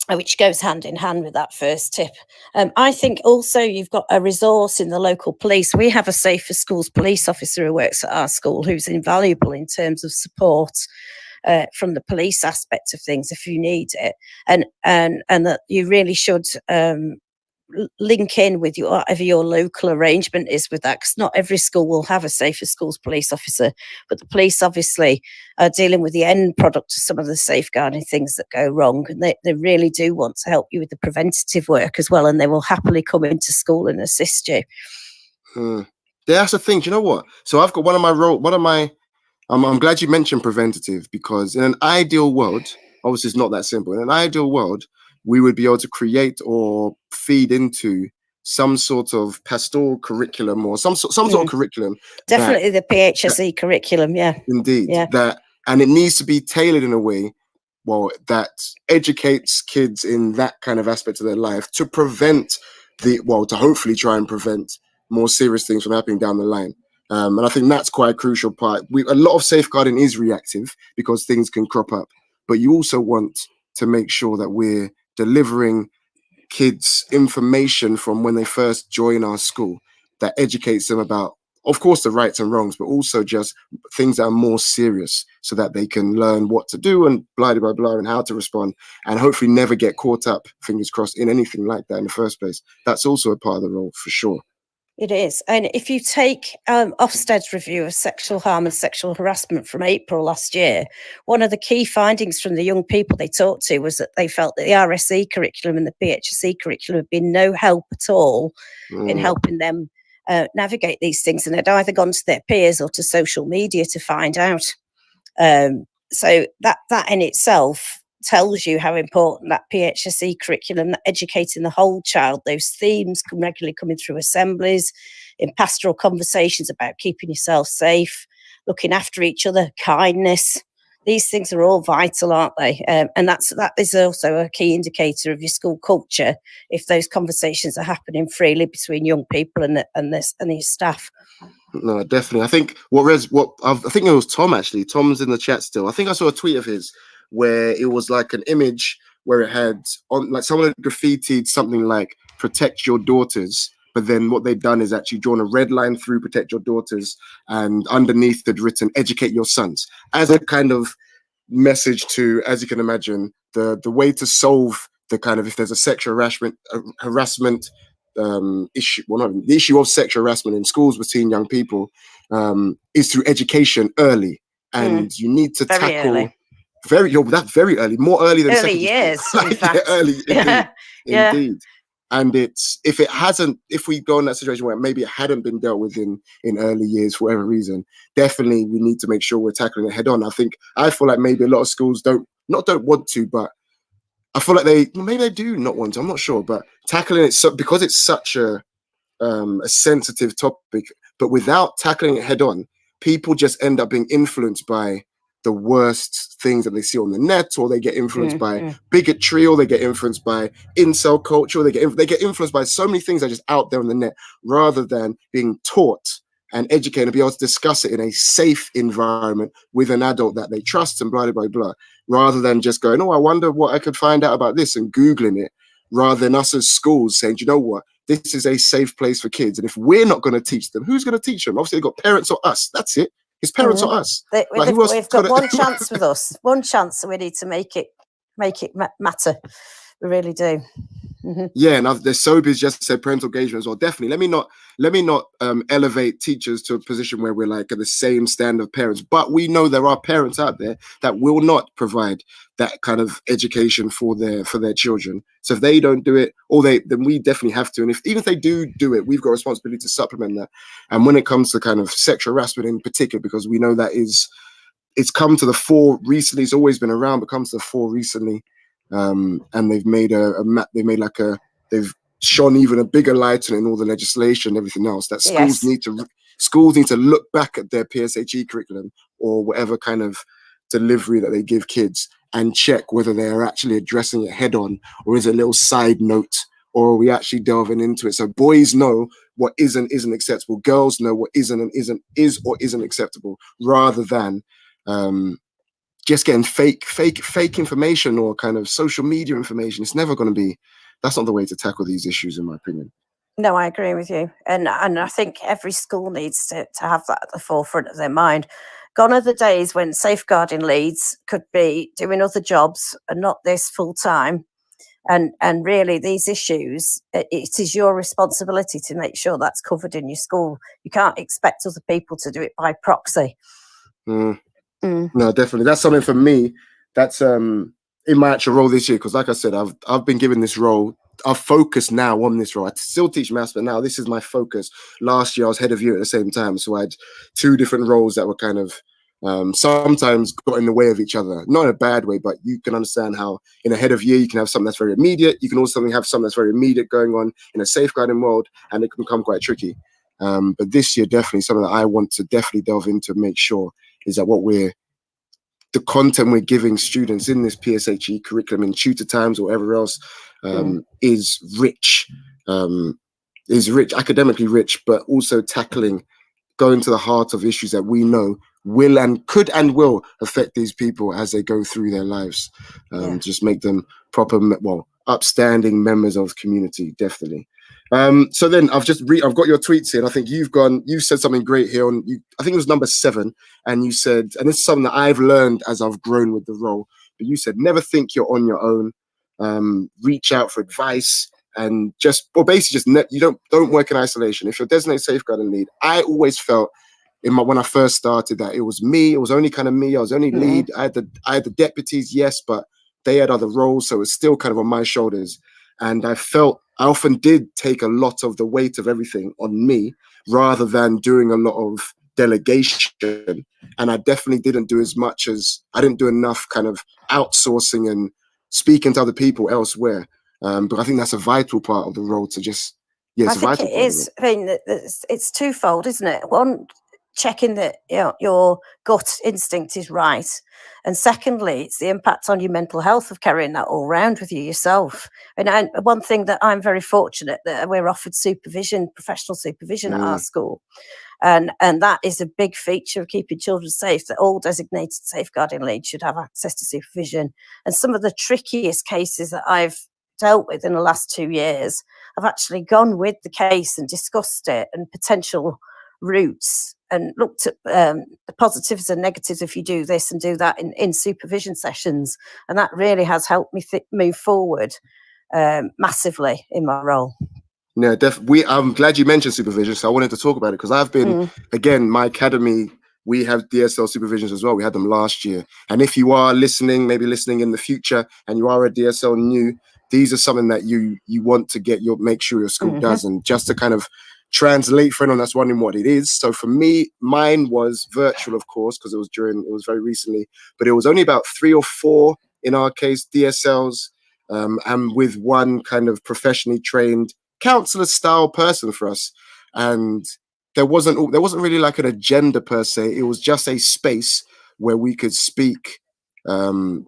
which goes hand in hand with that first tip. I think also you've got a resource in the local police. We have a Safer Schools police officer who works at our school who's invaluable in terms of support from the police aspect of things if you need it, and that you really should link in with whatever your local arrangement is with that, because not every school will have a Safer Schools police officer, but the police obviously are dealing with the end product of some of the safeguarding things that go wrong, and they really do want to help you with the preventative work as well, and they will happily come into school and assist you. That's the thing. Do you know what? So I've got I'm glad you mentioned preventative, because in an ideal world, obviously it's not that simple. In an ideal world, we would be able to create or feed into some sort of pastoral curriculum or some sort of curriculum. Definitely the PHSE curriculum, yeah. Indeed. Yeah. And it needs to be tailored in a way, that educates kids in that kind of aspect of their life to to hopefully try and prevent more serious things from happening down the line. And I think that's quite a crucial part. A lot of safeguarding is reactive because things can crop up, but you also want to make sure that we're delivering kids information from when they first join our school that educates them about, of course, the rights and wrongs, but also just things that are more serious so that they can learn what to do and blah, blah, blah, and how to respond, and hopefully never get caught up, fingers crossed, in anything like that in the first place. That's also a part of the role for sure. It is. And if you take Ofsted's review of sexual harm and sexual harassment from April last year, one of the key findings from the young people they talked to was that they felt that the RSE curriculum and the PHSE curriculum had been no help at all in helping them navigate these things. And they'd either gone to their peers or to social media to find out. So that in itself tells you how important that PHSE curriculum, that educating the whole child, those themes regularly coming through assemblies, in pastoral conversations about keeping yourself safe, looking after each other, kindness. These things are all vital, aren't they? And that is also a key indicator of your school culture if those conversations are happening freely between young people and your staff. No, definitely. I think I think it was Tom actually. Tom's in the chat still. I think I saw a tweet of his where it was like an image where it had someone had graffitied something like "protect your daughters," but then what they'd done is actually drawn a red line through "protect your daughters," and underneath they'd written "educate your sons" as a kind of message to, as you can imagine, the way to solve the kind of, if there's a sexual harassment issue, not the issue of sexual harassment in schools between young people, is through education early, and you need to tackle very early, more early than early years, in fact. Early, indeed. And if we go in that situation where maybe it hadn't been dealt with in early years for whatever reason, definitely we need to make sure we're tackling it head on. I feel like maybe a lot of schools don't want to, but I feel like maybe they do not want to. I'm not sure, but tackling it because it's such a sensitive topic, but without tackling it head on, people just end up being influenced by the worst things that they see on the net, or they get influenced by bigotry, or they get influenced by incel culture, or they get influenced by so many things that are just out there on the net, rather than being taught and educated and be able to discuss it in a safe environment with an adult that they trust and blah, blah, blah, rather than just going, I wonder what I could find out about this and Googling it, rather than us as schools saying, do you know what? This is a safe place for kids. And if we're not going to teach them, who's going to teach them? Obviously, they've got parents or us. That's it. His parents or us. We've got one chance with us. One chance, so we need to make it matter. We really do. Yeah, and there's Sobeys just said parental engagement as well. Definitely. Let me not elevate teachers to a position where we're like at the same stand of parents. But we know there are parents out there that will not provide that kind of education for their children. So if they don't do it, then we definitely have to. And even if they do it, we've got a responsibility to supplement that. And when it comes to kind of sexual harassment in particular, because we know that it's come to the fore recently. It's always been around, but comes to the fore recently. And they've made they've shone even a bigger light on it in all the legislation and everything else, that schools need to look back at their PSHE curriculum or whatever kind of delivery that they give kids and check whether they are actually addressing it head on, or is it a little side note, or are we actually delving into it? So boys know what isn't acceptable, girls know what is or isn't acceptable, rather than just getting fake information or kind of social media information. It's never going to be. That's not the way to tackle these issues, in my opinion. No, I agree with you, and I think every school needs to have that at the forefront of their mind. Gone are the days when safeguarding leads could be doing other jobs and not this full time. And really, these issues, it is your responsibility to make sure that's covered in your school. You can't expect other people to do it by proxy. No, definitely. That's something for me. That's in my actual role this year, because like I said, I've been given this role. I've focused now on this role. I still teach maths, but now this is my focus. Last year I was head of year at the same time, so I had two different roles that were kind of sometimes got in the way of each other. Not in a bad way, but you can understand how in a head of year you can have something that's very immediate. You can also have something that's very immediate going on in a safeguarding world, and it can become quite tricky. But this year, definitely something that I want to definitely delve into, make sure is that the content we're giving students in this PSHE curriculum in tutor times or whatever else is rich, academically rich, but also going to the heart of issues that we know will and could and will affect these people as they go through their lives. Just make them proper, upstanding members of the community, definitely. So then I've got your tweets here, and I think you've said something great here I think it was number 7, and you said, and this is something that I've learned as I've grown with the role, but you said, never think you're on your own, reach out for advice, and you don't work in isolation. If you're designated safeguarding lead, I always felt when I first started that it was me, it was only kind of me, I was only lead, I had the deputies, yes, but they had other roles, so it's still kind of on my shoulders. And I often did take a lot of the weight of everything on me rather than doing a lot of delegation. And I definitely didn't do I didn't do enough kind of outsourcing and speaking to other people elsewhere. But I think that's a vital part of the role to just, I think it is. I mean, it's twofold, isn't it? One, checking that your gut instinct is right. And secondly, it's the impact on your mental health of carrying that all around with you yourself. And one thing that I'm very fortunate that we're offered professional supervision at our school. And that is a big feature of keeping children safe, that all designated safeguarding leads should have access to supervision. And some of the trickiest cases that I've dealt with in the last 2 years, I've actually gone with the case and discussed it and potential routes and looked at the positives and negatives if you do this and do that in supervision sessions. And that really has helped me move forward massively in my role. Yeah, definitely. I'm glad you mentioned supervision, so I wanted to talk about it because I've been, again, my academy, we have DSL supervisions as well. We had them last year. And if you are maybe listening in the future, and you are a DSL new, these are something that you want to make sure your school does. And just to kind of translate for anyone that's wondering what it is. So for me, mine was virtual, of course, because it was very recently, but it was only about 3 or 4 in our case, DSLs, and with one kind of professionally trained counselor style person for us. And there wasn't really like an agenda per se. It was just a space where we could speak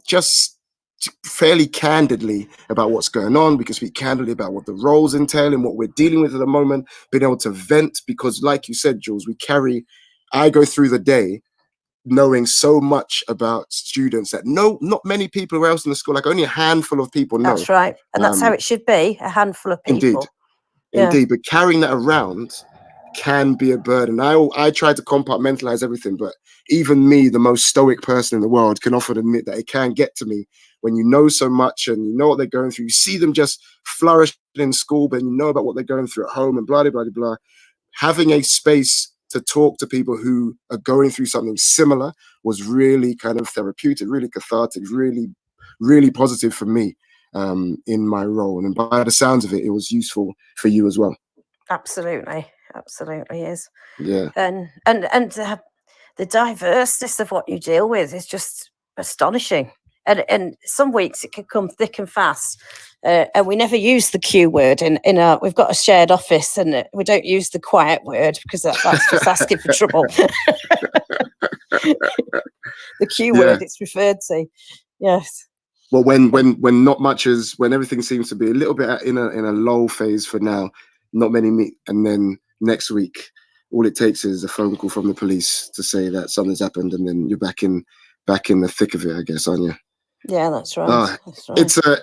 just fairly candidly about what's going on. We can speak candidly about what the roles entail and what we're dealing with at the moment, being able to vent, because like you said, Jules, I go through the day knowing so much about students that not many people else in the school, like only a handful of people know. That's right. And that's how it should be, a handful of people. Indeed. But carrying that around can be a burden. I try to compartmentalize everything, but even me, the most stoic person in the world, can often admit that it can get to me when you know so much and you know what they're going through. You see them just flourish in school, but you know about what they're going through at home and blah, blah, blah, blah. Having a space to talk to people who are going through something similar was really kind of therapeutic, really cathartic, really, really positive for me in my role. And by the sounds of it, it was useful for you as well. Absolutely is. Yeah. And the diverseness of what you deal with is just astonishing. And some weeks it can come thick and fast, and we never use the Q word in our. We've got a shared office, and we don't use the quiet word because that's just asking for trouble. The Q word it's referred to, yes. Well, when not much is, when everything seems to be a little bit in a lull phase for now, not many meet, and then next week, all it takes is a phone call from the police to say that something's happened, and then you're back in the thick of it, I guess, aren't you? Yeah, that's right. That's right.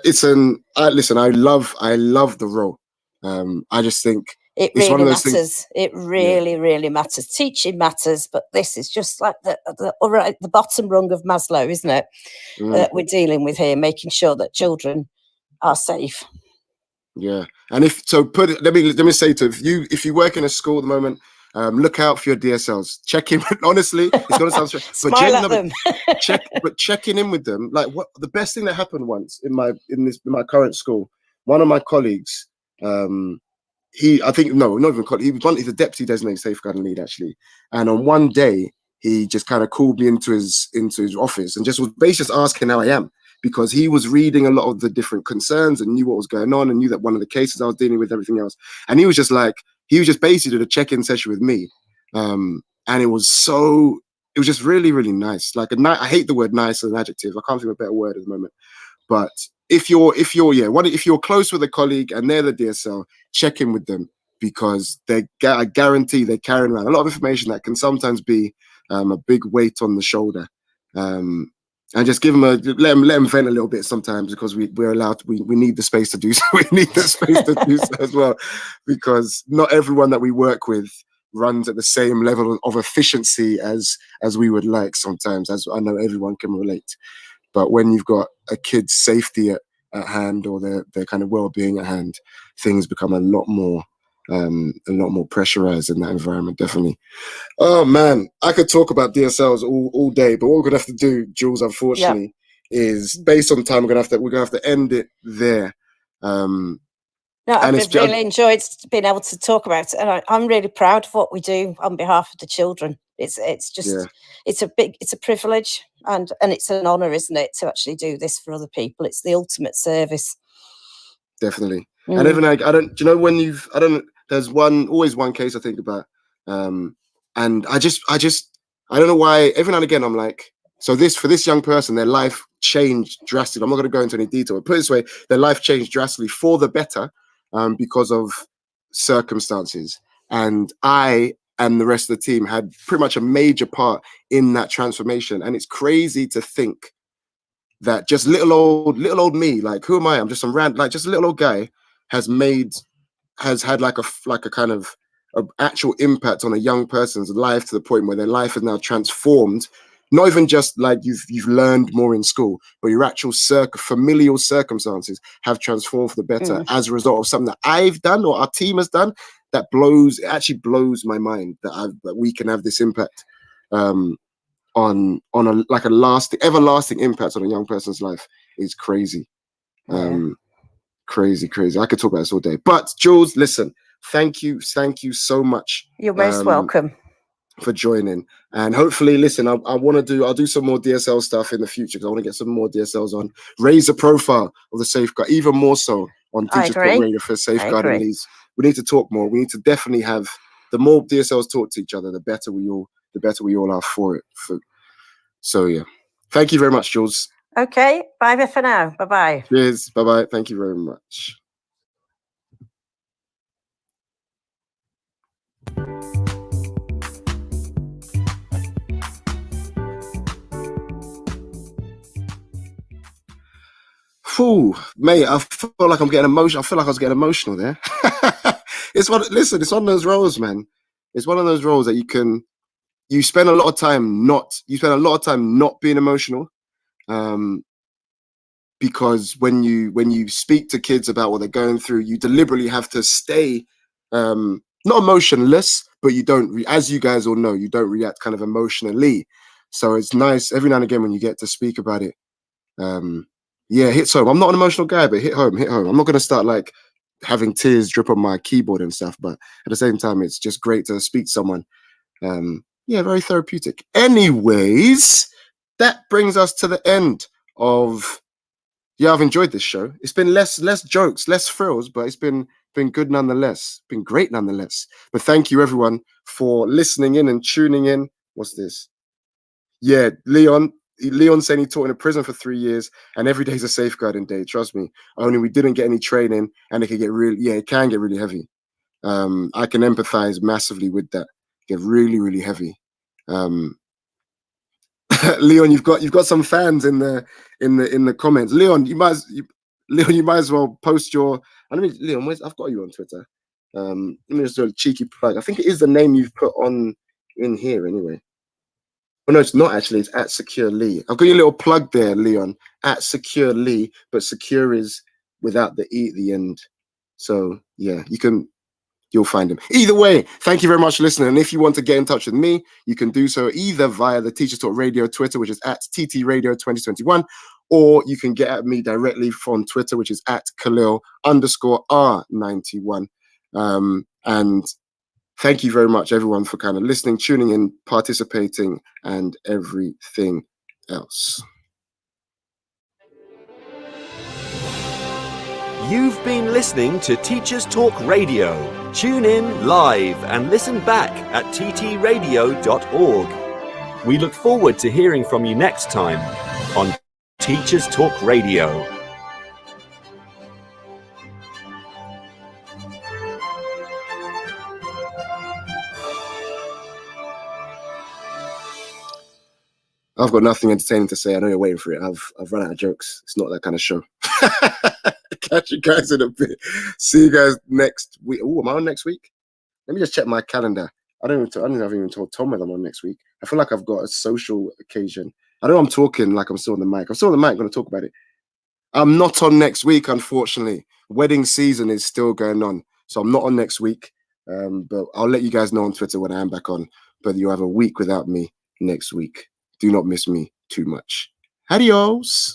Listen, I love the role. I just think it it's really one of those matters. things. It really matters. Teaching matters, but this is just like the bottom rung of Maslow, isn't it? That we're dealing with here, making sure that children are safe. Yeah, and let me say to if you work in a school at the moment, look out for your DSLs. Check in. Honestly, it's gonna sound strange, smile at them. checking in with them. Like, what the best thing that happened once in my current school, one of my colleagues, he's a deputy designated safeguarding lead actually, and on one day he just kind of called me into his office and just was basically just asking how I am, because he was reading a lot of the different concerns and knew what was going on and knew that one of the cases I was dealing with, everything else. And he was just basically did a check-in session with me. And it was just really, really nice. Like I hate the word nice as an adjective. I can't think of a better word at the moment. But if you're close with a colleague and they're the DSL, check in with them, because I guarantee they're carrying around a lot of information that can sometimes be a big weight on the shoulder. And just give them let them vent a little bit sometimes, because we're allowed. We need the space to do so. We need the space to do so as well, because not everyone that we work with runs at the same level of efficiency as we would like sometimes, as I know everyone can relate. But when you've got a kid's safety at hand, or their kind of well-being at hand, things become a lot more pressurized in that environment, definitely. Oh man, I could talk about DSLs all day, but what we're gonna have to do, Jules, unfortunately, is based on time. We're gonna have to end it there. I've really enjoyed being able to talk about it, and I'm really proud of what we do on behalf of the children. It's a privilege, and it's an honor, isn't it, to actually do this for other people. It's the ultimate service. Definitely. And even there's always one case I think about, and I don't know why every now and again I'm like, so for this young person, their life changed drastically. I'm not going to go into any detail, but put it this way, their life changed drastically for the better, because of circumstances, and I and the rest of the team had pretty much a major part in that transformation. And it's crazy to think that just little old me, like, who am I? I'm just some just a little old guy, has had like a kind of actual impact on a young person's life, to the point where their life is now transformed. Not even just like you've learned more in school, but your actual familial circumstances have transformed for the better as a result of something that I've done or our team has done. It actually blows my mind that we can have this impact on a everlasting impact on a young person's life. Is crazy. Crazy. I could talk about this all day. But Jules, listen, thank you so much. You're most welcome for joining. And hopefully, listen, I'll do some more DSL stuff in the future, because I want to get some more DSLs on, raise the profile of the safeguard, even more so on Teachers Talk Radio for safeguarding leads. We need to talk more. We need to definitely have, the more DSLs talk to each other, the better we all are for it. So yeah, thank you very much, Jules. Okay, bye for now. Bye-bye. Cheers. Bye-bye. Thank you very much. Whew, mate, I feel like I'm getting emotional. I feel like I was getting emotional there. It's one of those roles, man. It's one of those roles that you spend a lot of time not being emotional. Because when you speak to kids about what they're going through, you deliberately have to stay not emotionless, but you don't, as you guys all know, you don't react kind of emotionally. So it's nice every now and again when you get to speak about it. Yeah, hits home. I'm not an emotional guy, but hit home. I'm not going to start like having tears drip on my keyboard and stuff, but at the same time, it's just great to speak to someone. Yeah, very therapeutic. Anyways, that brings us to the end of. Yeah, I've enjoyed this show. It's been less jokes, less thrills, but it's been good nonetheless. Been great nonetheless. But thank you everyone for listening in and tuning in. What's this? Yeah, Leon saying he taught in a prison for 3 years and every day's a safeguarding day. Trust me. Only we didn't get any training and it can get it can get really heavy. I can empathize massively with that. Get really, really heavy. Leon, you've got some fans in the comments. Leon, you might as well post your. Leon, I've got you on Twitter. Let me just do a cheeky plug. I think it is the name you've put on in here anyway. Oh no, it's not actually. It's at Secure Lee. I've got your little plug there, Leon. At Secure Lee, but Secure is without the E at the end. So yeah, you'll find him. Either way, thank you very much for listening. And if you want to get in touch with me, you can do so either via the Teachers Talk Radio Twitter, which is at TT Radio 2021, or you can get at me directly from Twitter, which is at Kalil_R91. And thank you very much, everyone, for kind of listening, tuning in, participating, and everything else. You've been listening to Teachers Talk Radio. Tune in live and listen back at ttradio.org. We look forward to hearing from you next time on Teachers Talk Radio. I've got nothing entertaining to say. I know you're waiting for it. I've run out of jokes. It's not that kind of show. Catch you guys in a bit. See you guys next week. Oh, am I on next week? Let me just check my calendar. I haven't even told Tom whether I'm on next week. I feel like I've got a social occasion. I know I'm talking like I'm still on the mic. I'm still on the mic, going to talk about it. I'm not on next week, unfortunately. Wedding season is still going on. So I'm not on next week. But I'll let you guys know on Twitter when I am back on. But you'll have a week without me next week. Do not miss me too much. Adios.